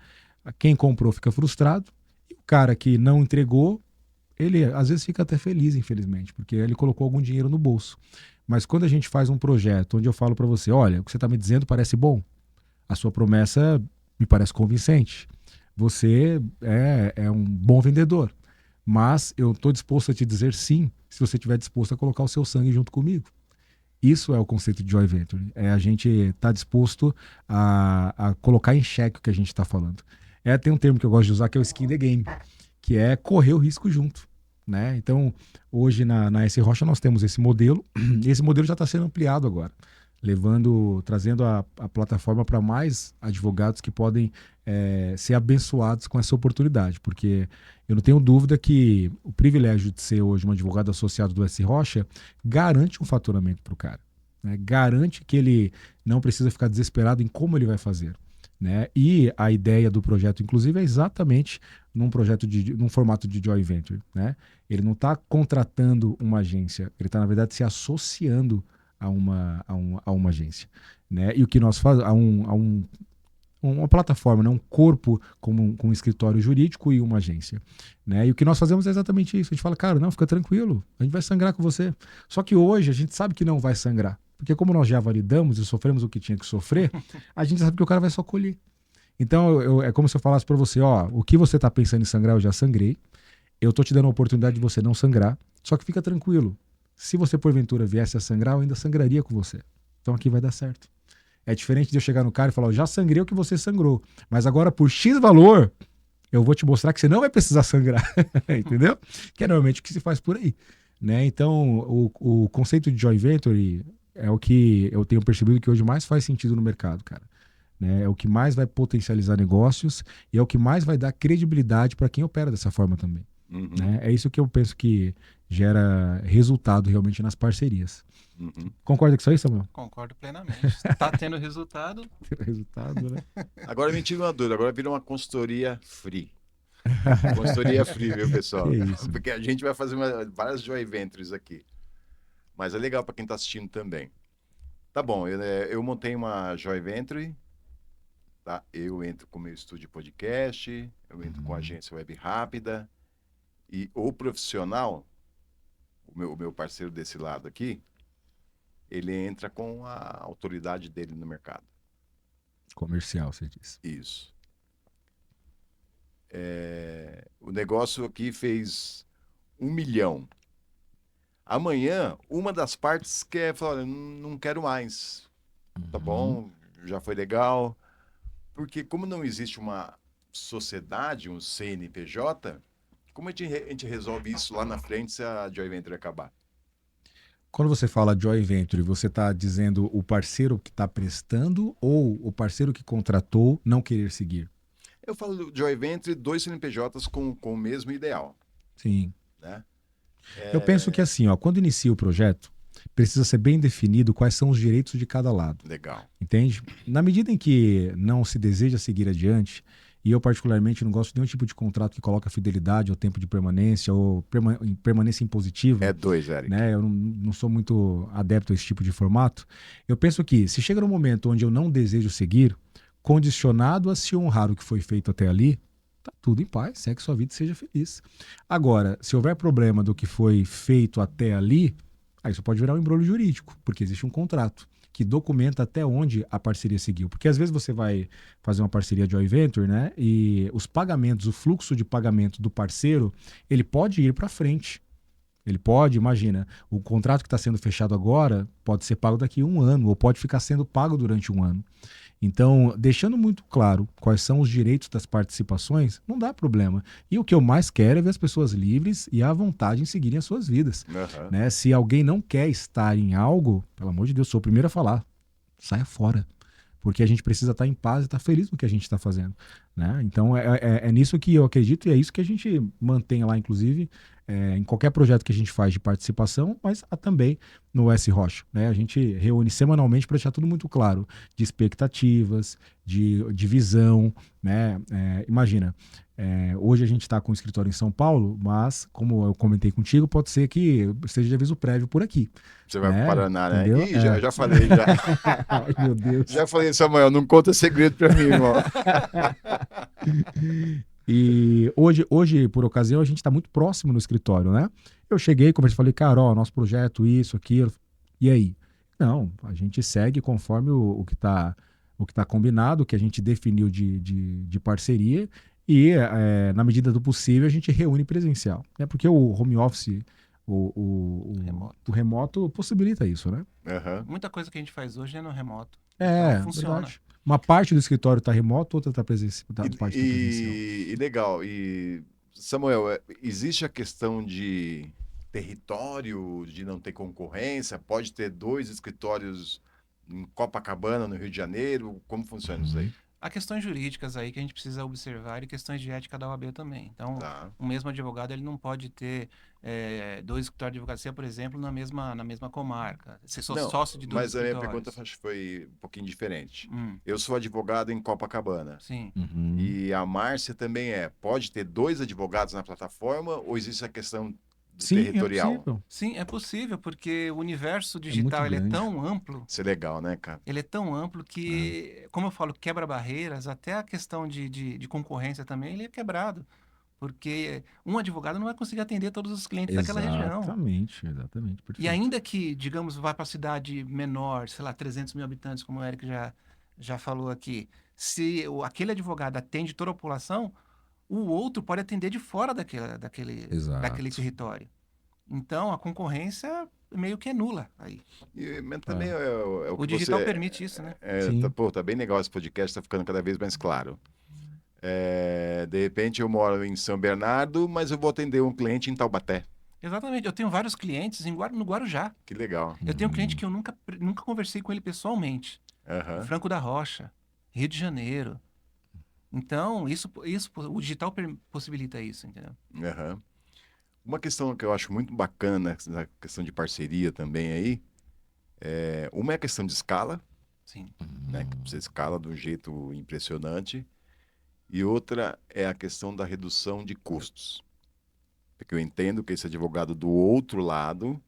S3: Quem comprou fica frustrado, e o cara que não entregou, ele às vezes fica até feliz, infelizmente, porque ele colocou algum dinheiro no bolso. Mas quando a gente faz um projeto onde eu falo para você, olha, o que você está me dizendo parece bom, a sua promessa me parece convincente, você é um bom vendedor, mas eu estou disposto a te dizer sim, se você estiver disposto a colocar o seu sangue junto comigo. Isso é o conceito de joy venture. É a gente estar disposto a colocar em xeque o que a gente está falando. Tem um termo que eu gosto de usar que é o skin the game, que é correr o risco junto. Né? Então, hoje na S Rocha nós temos esse modelo, e esse modelo já está sendo ampliado agora, trazendo a plataforma para mais advogados que podem ser abençoados com essa oportunidade, porque eu não tenho dúvida que o privilégio de ser hoje um advogado associado do S Rocha garante um faturamento para o cara, né? Garante que ele não precisa ficar desesperado em como ele vai fazer. Né? E a ideia do projeto, inclusive, é exatamente num formato de joint venture. Né? Ele não está contratando uma agência, ele está, na verdade, se associando a uma agência. Né? E o que nós fazemos, uma plataforma, né? Um corpo com um escritório jurídico e uma agência. Né? E o que nós fazemos é exatamente isso. A gente fala, cara, não, fica tranquilo, a gente vai sangrar com você. Só que hoje a gente sabe que não vai sangrar. Porque como nós já validamos e sofremos o que tinha que sofrer, a gente sabe que o cara vai só colher. Então, é como se eu falasse para você, ó, o que você tá pensando em sangrar, eu já sangrei. Eu tô te dando a oportunidade de você não sangrar. Só que fica tranquilo. Se você, porventura, viesse a sangrar, eu ainda sangraria com você. Então aqui vai dar certo. É diferente de eu chegar no cara e falar, ó, já sangrei o que você sangrou. Mas agora, por X valor, eu vou te mostrar que você não vai precisar sangrar. Entendeu? Que é normalmente o que se faz por aí. Né? Então, o conceito de joint venture é o que eu tenho percebido que hoje mais faz sentido no mercado, cara. Né? É o que mais vai potencializar negócios e é o que mais vai dar credibilidade para quem opera dessa forma também.
S1: Uhum.
S3: Né? É isso que eu penso que gera resultado realmente nas parcerias.
S1: Uhum.
S3: Concorda com isso aí, Samuel?
S2: Concordo plenamente. Está tendo resultado.
S3: Resultado, né?
S1: Agora me tira uma dúvida, agora vira uma consultoria free. Consultoria free, viu, pessoal?
S3: Que isso.
S1: Porque a gente vai fazer várias joint ventures aqui. Mas é legal para quem está assistindo também. Tá bom, eu montei uma joint venture, tá? Eu entro com o meu estúdio de podcast, eu entro com a agência Web Rápida, e o profissional, o meu parceiro desse lado aqui, ele entra com a autoridade dele no mercado.
S3: Comercial, você disse.
S1: Isso. O negócio aqui fez 1 milhão. Amanhã, uma das partes quer falar, olha, não quero mais. Tá bom, já foi legal. Porque como não existe uma sociedade, um CNPJ, como a gente resolve isso lá na frente se a joint venture acabar?
S3: Quando você fala joint venture, você está dizendo o parceiro que está prestando ou o parceiro que contratou não querer seguir?
S1: Eu falo joint venture, 2 CNPJs com o mesmo ideal.
S3: Sim.
S1: Né?
S3: Eu penso que assim, ó, quando inicia o projeto, precisa ser bem definido quais são os direitos de cada lado.
S1: Legal.
S3: Entende? Na medida em que não se deseja seguir adiante, e eu particularmente não gosto de nenhum tipo de contrato que coloca fidelidade ou tempo de permanência ou permanência impositiva.
S1: É 2, Eric.
S3: Né? Eu não sou muito adepto a esse tipo de formato. Eu penso que se chega num momento onde eu não desejo seguir, condicionado a se honrar o que foi feito até ali, tá tudo em paz, segue sua vida e seja feliz. Agora, se houver problema do que foi feito até ali, aí isso pode virar um embrolho jurídico, porque existe um contrato que documenta até onde a parceria seguiu. Porque às vezes você vai fazer uma parceria de joint venture, né? E os pagamentos, o fluxo de pagamento do parceiro, ele pode ir para frente. Ele pode, imagina, o contrato que está sendo fechado agora pode ser pago daqui a 1 ano, ou pode ficar sendo pago durante 1 ano. Então, deixando muito claro quais são os direitos das participações, não dá problema. E o que eu mais quero é ver as pessoas livres e à vontade em seguirem as suas vidas.
S1: Uhum.
S3: Né? Se alguém não quer estar em algo, pelo amor de Deus, sou o primeiro a falar, saia fora. Porque a gente precisa estar em paz e estar feliz com o que a gente está fazendo. Né? Então, é nisso que eu acredito e é isso que a gente mantém lá, inclusive, em qualquer projeto que a gente faz de participação, mas também no S Rocha, né? A gente reúne semanalmente para deixar tudo muito claro, de expectativas, de visão, né? Imagina, hoje a gente está com o escritório em São Paulo, mas, como eu comentei contigo, pode ser que seja de aviso prévio por aqui.
S1: Você vai pro Paraná, né?
S3: Entendeu?
S1: Ih, já falei, já.
S3: Ai, meu Deus.
S1: Já falei, Samuel, não conta segredo pra mim, irmão.
S3: E hoje, por ocasião, a gente está muito próximo no escritório, né? Eu cheguei, conversei, falei, cara, ó, nosso projeto, isso, aquilo. E aí? Não, a gente segue conforme o que tá combinado, o que a gente definiu de parceria, e na medida do possível a gente reúne presencial, né? Porque o home office, o remoto possibilita isso, né?
S1: Aham.
S2: Muita coisa que a gente faz hoje é no remoto.
S3: É,
S2: Então, funciona.
S3: verdade. Uma parte do escritório está remoto, outra está presencial.
S1: E legal. E, Samuel, existe a questão de território, de não ter concorrência? Pode ter 2 escritórios em Copacabana, no Rio de Janeiro? Como funciona isso aí?
S2: Há questões jurídicas aí que a gente precisa observar e questões de ética da OAB também. Então,
S1: Tá.
S2: o mesmo advogado ele não pode ter 2 escritórios de advocacia, por exemplo, na mesma comarca. Ser
S1: Não,
S2: sócio de 2
S1: mas a minha
S2: escritórios.
S1: pergunta acho que foi um pouquinho diferente.
S2: Hum,
S1: Eu sou advogado em Copacabana.
S2: sim.
S3: Uhum.
S1: E a Márcia também é. Pode ter 2 advogados na plataforma ou existe a questão do
S3: Sim,
S1: territorial?
S3: é possível.
S2: Sim, é possível, porque o universo digital ele é
S3: grande.
S2: tão amplo,
S1: Isso é legal, né, cara?
S2: ele é tão amplo que, como eu falo, quebra barreiras, até a questão de concorrência também, ele é quebrado. Porque um advogado não vai conseguir atender todos os clientes daquela região.
S3: Exatamente,
S2: E
S3: perfeito.
S2: ainda que, digamos, vá para a cidade menor, sei lá, 300 mil habitantes, como o Eric já falou aqui, se aquele advogado atende toda a população, o outro pode atender de fora daquele
S3: Exato.
S2: território. Então, a concorrência meio que é nula aí.
S1: Mas também é o
S2: O
S1: que
S2: digital
S1: você...
S2: permite isso, né?
S3: Sim.
S1: Tá bem legal esse podcast, tá ficando cada vez mais claro. De repente eu moro em São Bernardo, mas eu vou atender um cliente em Taubaté.
S2: Exatamente. Eu tenho vários clientes no Guarujá.
S1: Que legal.
S2: Eu tenho um cliente que eu nunca conversei com ele pessoalmente.
S1: Aham.
S2: Franco da Rocha, Rio de Janeiro. Então, o digital possibilita isso, entendeu?
S1: Aham. Uma questão que eu acho muito bacana, na questão de parceria também aí, uma é a questão de escala,
S2: Sim.
S1: né? Que você escala de um jeito impressionante. E outra é a questão da redução de custos. Porque eu entendo que esse advogado do outro lado,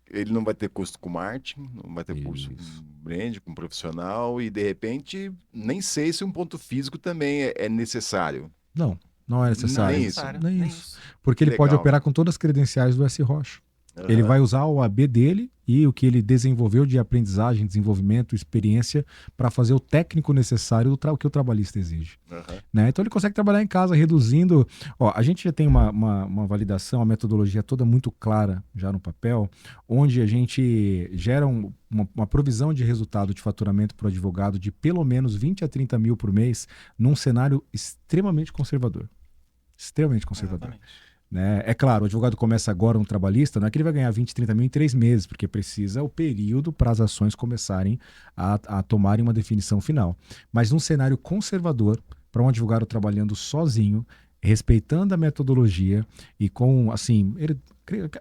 S1: ele não vai ter custo com marketing, não vai ter custo
S3: Isso.
S1: com brand, com profissional, e de repente, nem sei se um ponto físico também é necessário.
S3: Não é necessário.
S1: Nem isso.
S3: Nem
S2: Nem
S3: isso.
S2: isso.
S3: Porque ele pode
S1: Legal.
S3: operar com todas as credenciais do S Rocha. Ele
S1: Aham.
S3: vai usar o AB dele e o que ele desenvolveu de aprendizagem, desenvolvimento, experiência para fazer o técnico necessário do que o trabalhista exige.
S1: Aham.
S3: Né? Então ele consegue trabalhar em casa reduzindo. Ó, a gente já tem uma validação, a metodologia toda muito clara já no papel, onde a gente gera uma provisão de resultado de faturamento para o advogado de pelo menos 20 a 30 mil por mês num cenário extremamente conservador. Extremamente conservador.
S2: Exatamente.
S3: Né? É claro, o advogado começa agora um trabalhista, não é que ele vai ganhar 20, 30 mil em 3 meses, porque precisa o período para as ações começarem a tomarem uma definição final. Mas num cenário conservador, para um advogado trabalhando sozinho, respeitando a metodologia e com, assim,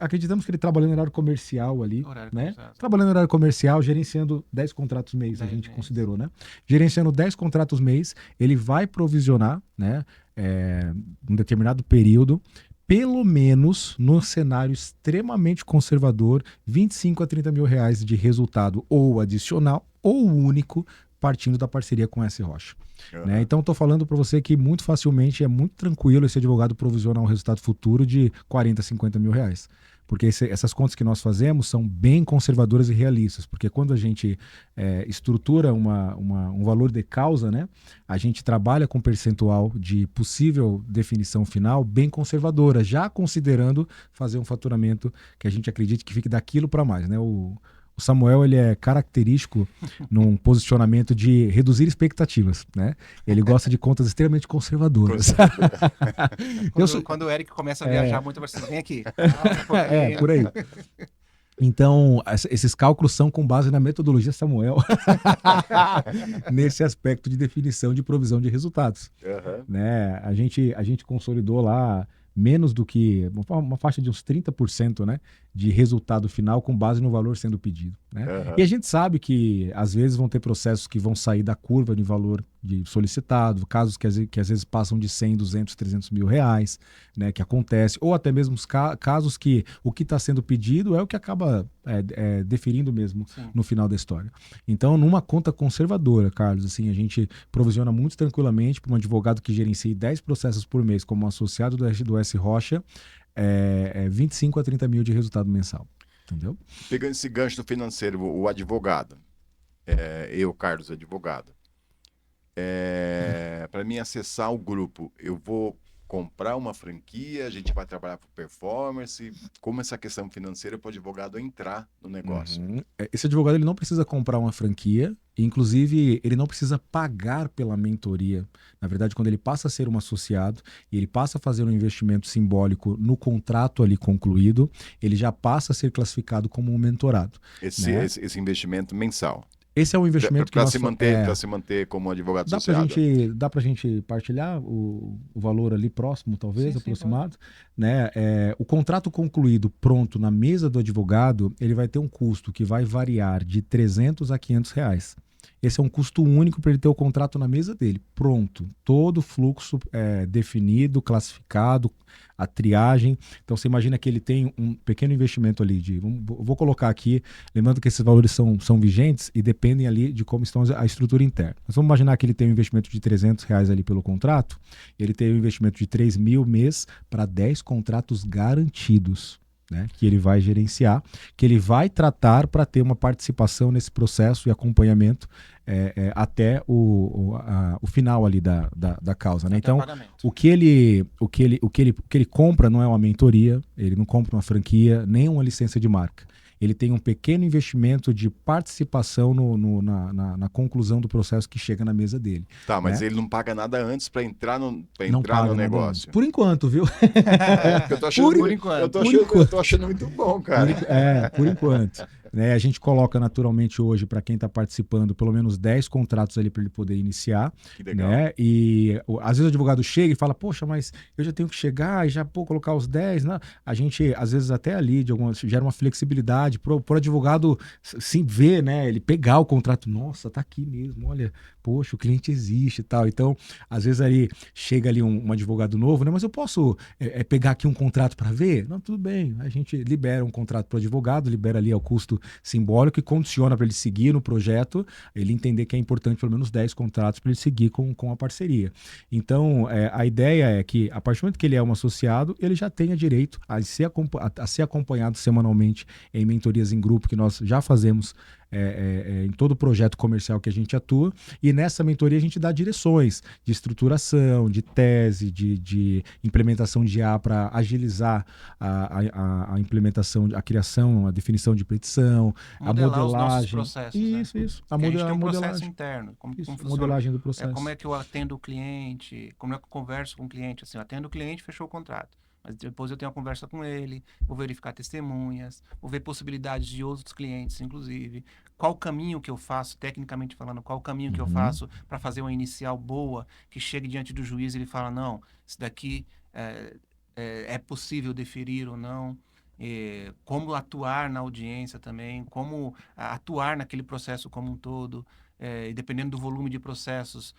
S3: acreditamos que ele trabalhando em horário comercial ali,
S2: Horário
S3: né?
S2: comercial.
S3: Trabalhando em horário comercial, gerenciando 10 contratos mês, a
S2: 10
S3: gente
S2: meses.
S3: considerou, né? Gerenciando 10 contratos mês, ele vai provisionar, né? Um determinado período, pelo menos no cenário extremamente conservador, 25 a 30 mil reais de resultado ou adicional ou único, partindo da parceria com S Rocha.
S1: Aham.
S3: Né? Então, estou falando para você que muito facilmente é muito tranquilo esse advogado provisionar um resultado futuro de 40, 50 mil reais. Porque essas contas que nós fazemos são bem conservadoras e realistas. Porque quando a gente estrutura um valor de causa, né, a gente trabalha com percentual de possível definição final bem conservadora, já considerando fazer um faturamento que a gente acredite que fique daquilo para mais. Né? O Samuel ele é característico num posicionamento de reduzir expectativas, né? Ele gosta de contas extremamente conservadoras.
S2: Quando o Eric começa a viajar muito, você vem aqui.
S3: Por aí. Então, esses cálculos são com base na metodologia Samuel, nesse aspecto de definição de provisão de resultados.
S1: Aham.
S3: Né? A gente consolidou lá menos do que uma faixa de uns 30%, né, de resultado final com base no valor sendo pedido. Né? E a gente sabe que às vezes vão ter processos que vão sair da curva de valor de solicitado, casos que às vezes passam de 100, 200, 300 mil reais, né, que acontece, ou até mesmo casos que o que está sendo pedido é o que acaba deferindo mesmo
S2: Sim.
S3: no final da história. Então, numa conta conservadora, Carlos, assim, a gente provisiona muito tranquilamente para um advogado que gerencie 10 processos por mês como associado do S Rocha, 25 a 30 mil de resultado mensal. Entendeu?
S1: Pegando esse gancho do financeiro, o advogado, eu, Carlos, advogado, para mim acessar o grupo, eu vou comprar uma franquia, a gente vai trabalhar por performance, como essa questão financeira para o advogado entrar no negócio.
S3: Esse advogado ele não precisa comprar uma franquia, inclusive ele não precisa pagar pela mentoria. Na verdade, quando ele passa a ser um associado e ele passa a fazer um investimento simbólico no contrato ali concluído, ele já passa a ser classificado como um mentorado. Né?
S1: Esse investimento mensal.
S3: Esse é um investimento que
S1: para se manter como advogado associado.
S3: Dá pra gente partilhar o valor ali próximo, talvez,
S2: Sim,
S3: aproximado, né? O contrato concluído pronto na mesa do advogado, ele vai ter um custo que vai variar de 300 a 500 reais. Esse é um custo único para ele ter o contrato na mesa dele, pronto, todo o fluxo definido, classificado, a triagem. Então você imagina que ele tem um pequeno investimento ali vou colocar aqui, lembrando que esses valores são vigentes e dependem ali de como estão a estrutura interna. Mas vamos imaginar que ele tem um investimento de 300 reais ali pelo contrato, ele tem um investimento de 3 mil mês para 10 contratos garantidos. Né, que ele vai gerenciar, que ele vai tratar para ter uma participação nesse processo e acompanhamento até o final ali da causa. Né? Então, o que ele compra não é uma mentoria, ele não compra uma franquia, nem uma licença de marca. Ele tem um pequeno investimento de participação na conclusão do processo que chega na mesa dele.
S1: Tá, mas
S3: né?
S1: ele não paga nada antes para entrar no negócio.
S3: Antes. Por enquanto, viu?
S1: Eu tô achando, eu tô achando muito bom, cara.
S3: Por enquanto. Né? A gente coloca naturalmente hoje, para quem está participando, pelo menos 10 contratos ali para ele poder iniciar.
S1: Que legal.
S3: Né? E às vezes o advogado chega e fala, poxa, mas eu já tenho que chegar e já colocar os 10. Né? A gente, às vezes, até ali gera uma flexibilidade para o advogado sim ver, né? Ele pegar o contrato. Nossa, tá aqui mesmo, olha, poxa, o cliente existe e tal. Então, às vezes ali chega ali um advogado novo, né? Mas eu posso pegar aqui um contrato para ver? Não, tudo bem. A gente libera um contrato para o advogado, libera ali ao custo simbólico e condiciona para ele seguir no projeto, ele entender que é importante pelo menos 10 contratos para ele seguir com a parceria. Então, a ideia é que, a partir do momento que ele é um associado, ele já tenha direito a ser acompanhado semanalmente em mentorias em grupo, que nós já fazemos em todo projeto comercial que a gente atua, e nessa mentoria a gente dá direções de estruturação, de tese, de implementação de IA para agilizar a implementação, a criação, a definição de petição, a modelagem.
S2: Os nossos processos.
S3: Isso.
S2: A gente tem um processo interno. Como
S3: a modelagem do processo.
S2: Como é que eu atendo o cliente, como é que eu converso com o cliente. Assim, eu atendo o cliente, fechou o contrato. Mas depois eu tenho uma conversa com ele, vou verificar testemunhas, vou ver possibilidades de outros clientes, inclusive. Qual o caminho que eu faço, tecnicamente falando, qual o caminho que eu faço para fazer uma inicial boa, que chegue diante do juiz e ele fala, não, isso daqui é possível deferir ou não. Como atuar na audiência também, como atuar naquele processo como um todo. E dependendo do volume de processos,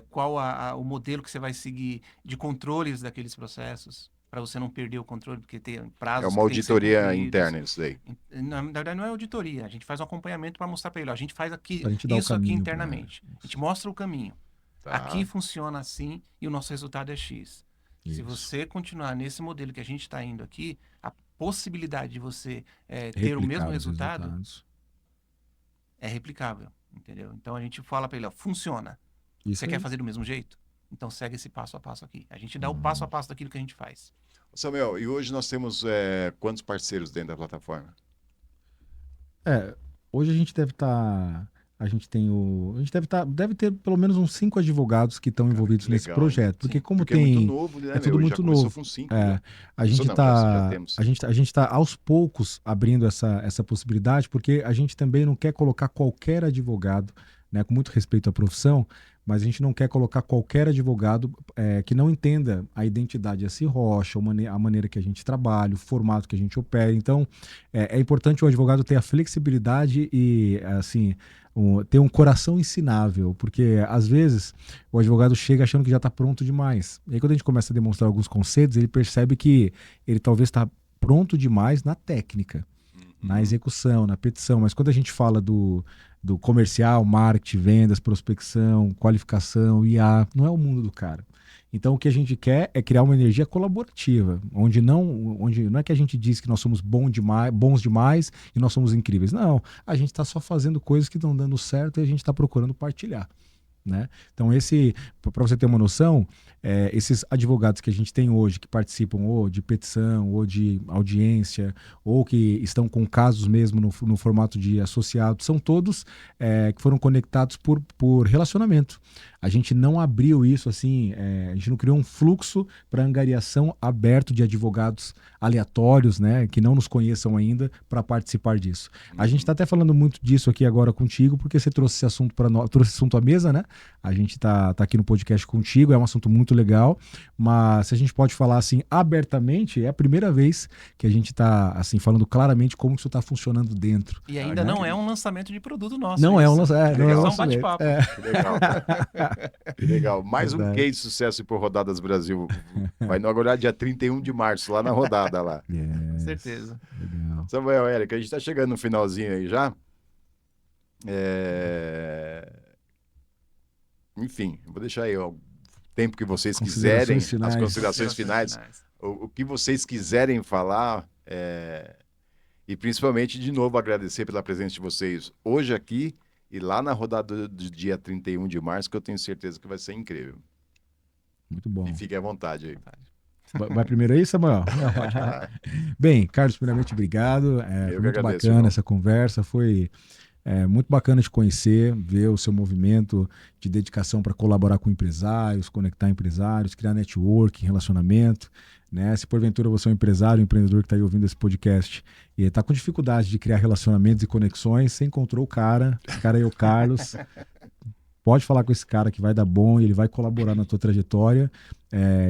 S2: qual o modelo que você vai seguir de controles daqueles processos, para você não perder o controle, porque tem prazos.
S1: É uma auditoria interna isso daí.
S2: Na verdade, não é auditoria. A gente faz um acompanhamento para mostrar para ele. A gente faz
S3: isso
S2: aqui internamente. A gente mostra o caminho.
S1: Tá.
S2: Aqui funciona assim e o nosso resultado é X.
S3: Isso.
S2: Se você continuar nesse modelo que a gente está indo aqui, a possibilidade de você ter o mesmo resultado é replicável. Entendeu? Então a gente fala para ele, funciona. Você quer fazer do mesmo jeito? Então segue esse passo a passo aqui. A gente dá o passo a passo daquilo que a gente faz.
S1: Samuel, e hoje nós temos quantos parceiros dentro da plataforma?
S3: Hoje a gente deve estar A gente deve ter pelo menos uns 5 advogados que estão envolvidos
S1: que
S3: nesse
S1: legal,
S3: projeto. Porque
S2: Sim.
S3: como
S1: Porque é muito novo, né,
S3: é tudo
S1: meu? Já
S3: muito
S1: começou
S3: novo.
S1: com 5,
S3: É,
S1: já.
S3: a gente
S1: Não, já
S3: está
S1: temos.
S3: a gente tá aos poucos abrindo essa possibilidade, porque a gente também não quer colocar qualquer advogado, né, com muito respeito à profissão, mas a gente não quer colocar qualquer advogado que não entenda a identidade S. Rocha, a maneira que a gente trabalha, o formato que a gente opera. Então, é importante o advogado ter a flexibilidade e, assim, ter um coração ensinável, porque às vezes o advogado chega achando que já está pronto demais. E aí, quando a gente começa a demonstrar alguns conceitos, ele percebe que ele talvez está pronto demais na técnica, na execução, na petição. Mas quando a gente fala do comercial, marketing, vendas, prospecção, qualificação, IA, não é o mundo do cara. Então, o que a gente quer é criar uma energia colaborativa, onde não é que a gente diz que nós somos bons demais e nós somos incríveis. Não, a gente está só fazendo coisas que estão dando certo e a gente está procurando partilhar. Né? Então, para você ter uma noção, esses advogados que a gente tem hoje, que participam ou de petição, ou de audiência, ou que estão com casos mesmo no formato de associado, são todos que foram conectados por relacionamento. A gente não abriu isso assim, a gente não criou um fluxo para angariação aberto de advogados aleatórios, né, que não nos conheçam ainda, para participar disso. A gente está até falando muito disso aqui agora contigo, porque você trouxe esse assunto trouxe esse assunto à mesa, né? A gente tá aqui no podcast contigo, é um assunto muito legal, mas se a gente pode falar assim abertamente, é a primeira vez que a gente tá assim falando claramente como isso tá funcionando dentro.
S2: E ainda não é um lançamento de produto nosso.
S3: Não é um
S2: isso.
S3: lançamento, não é um
S2: É só um
S3: lançamento.
S2: bate-papo.
S1: Que legal. Que legal. Mais um
S3: Verdade.
S1: case de sucesso por Rodadas Brasil. Vai inaugurar dia 31 de março, lá na rodada lá.
S2: Com
S3: Yes,
S2: certeza.
S3: legal.
S1: Samuel, Érica, a gente está chegando no finalzinho aí já. Enfim, eu vou deixar aí o tempo que vocês quiserem,
S3: Considerações finais.
S1: as considerações finais, o que vocês quiserem falar, e principalmente, de novo, agradecer pela presença de vocês hoje aqui e lá na rodada do dia 31 de março, que eu tenho certeza que vai ser incrível.
S3: Muito bom.
S1: E fiquem à vontade aí.
S3: Vai primeiro aí, Samuel?
S1: Pode falar.
S3: Bem, Carlos, primeiramente, obrigado. Foi
S1: que
S3: muito
S1: agradeço,
S3: bacana
S1: irmão.
S3: essa conversa. Foi muito bacana te conhecer, ver o seu movimento de dedicação para colaborar com empresários, conectar empresários, criar networking, relacionamento. Né? Se porventura você é um empresário, um empreendedor que está aí ouvindo esse podcast e está com dificuldade de criar relacionamentos e conexões, você encontrou o cara é o Carlos. Pode falar com esse cara que vai dar bom e ele vai colaborar na tua trajetória.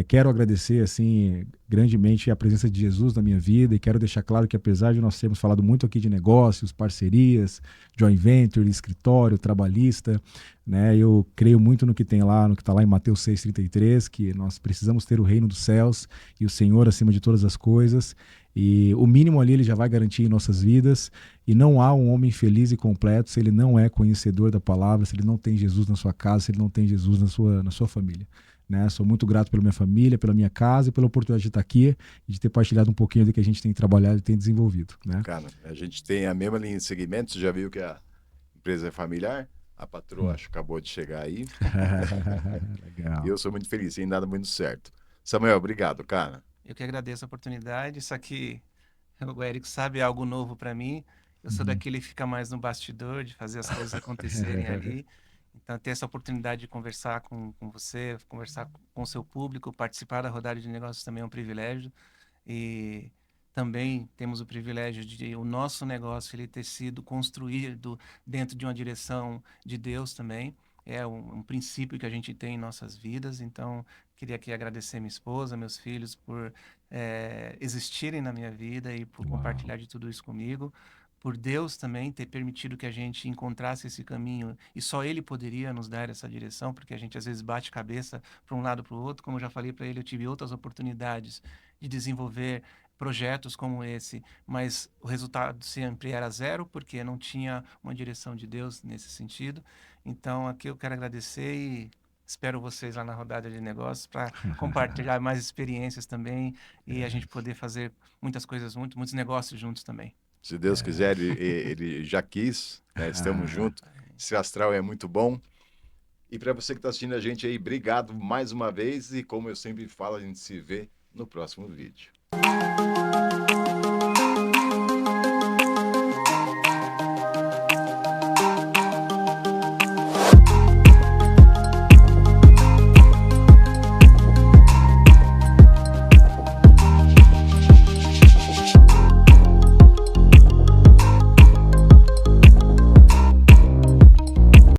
S3: Quero agradecer assim grandemente a presença de Jesus na minha vida e quero deixar claro que apesar de nós termos falado muito aqui de negócios, parcerias, joint venture, escritório, trabalhista, né, eu creio muito no que tem lá, no que está lá em Mateus 6,33, que nós precisamos ter o reino dos céus e o Senhor acima de todas as coisas. E o mínimo ali ele já vai garantir em nossas vidas. E não há um homem feliz e completo se ele não é conhecedor da palavra, se ele não tem Jesus na sua casa, se ele não tem Jesus na sua família. Né? Sou muito grato pela minha família, pela minha casa e pela oportunidade de estar aqui e de ter partilhado um pouquinho do que a gente tem trabalhado e tem desenvolvido. Né?
S1: Cara, a gente tem a mesma linha de segmento, você já viu que a empresa é familiar? A patroa acho que acabou de chegar aí.
S3: Legal.
S1: E eu sou muito feliz, tem dado muito certo. Samuel, obrigado, cara.
S2: Eu que agradeço a oportunidade. Isso aqui, o Érico sabe, é algo novo para mim. Eu sou daquele que fica mais no bastidor, de fazer as coisas acontecerem ali. Então, ter essa oportunidade de conversar com você, conversar com o seu público, participar da rodada de negócios também é um privilégio. E também temos o privilégio de o nosso negócio ele ter sido construído dentro de uma direção de Deus também. É um princípio que a gente tem em nossas vidas. Então, queria aqui agradecer minha esposa, meus filhos por existirem na minha vida e por compartilhar de tudo isso comigo. Por Deus também ter permitido que a gente encontrasse esse caminho e só Ele poderia nos dar essa direção, porque a gente às vezes bate cabeça para um lado para o outro. Como eu já falei para ele, eu tive outras oportunidades de desenvolver projetos como esse, mas o resultado sempre era zero, porque não tinha uma direção de Deus nesse sentido. Então, aqui eu quero agradecer e espero vocês lá na rodada de negócios para compartilhar mais experiências também e a gente poder fazer muitas coisas juntos, muitos negócios juntos também.
S1: Se Deus quiser, ele já quis, né? Estamos juntos. Esse astral é muito bom. E para você que está assistindo a gente aí, obrigado mais uma vez. E como eu sempre falo, a gente se vê no próximo vídeo.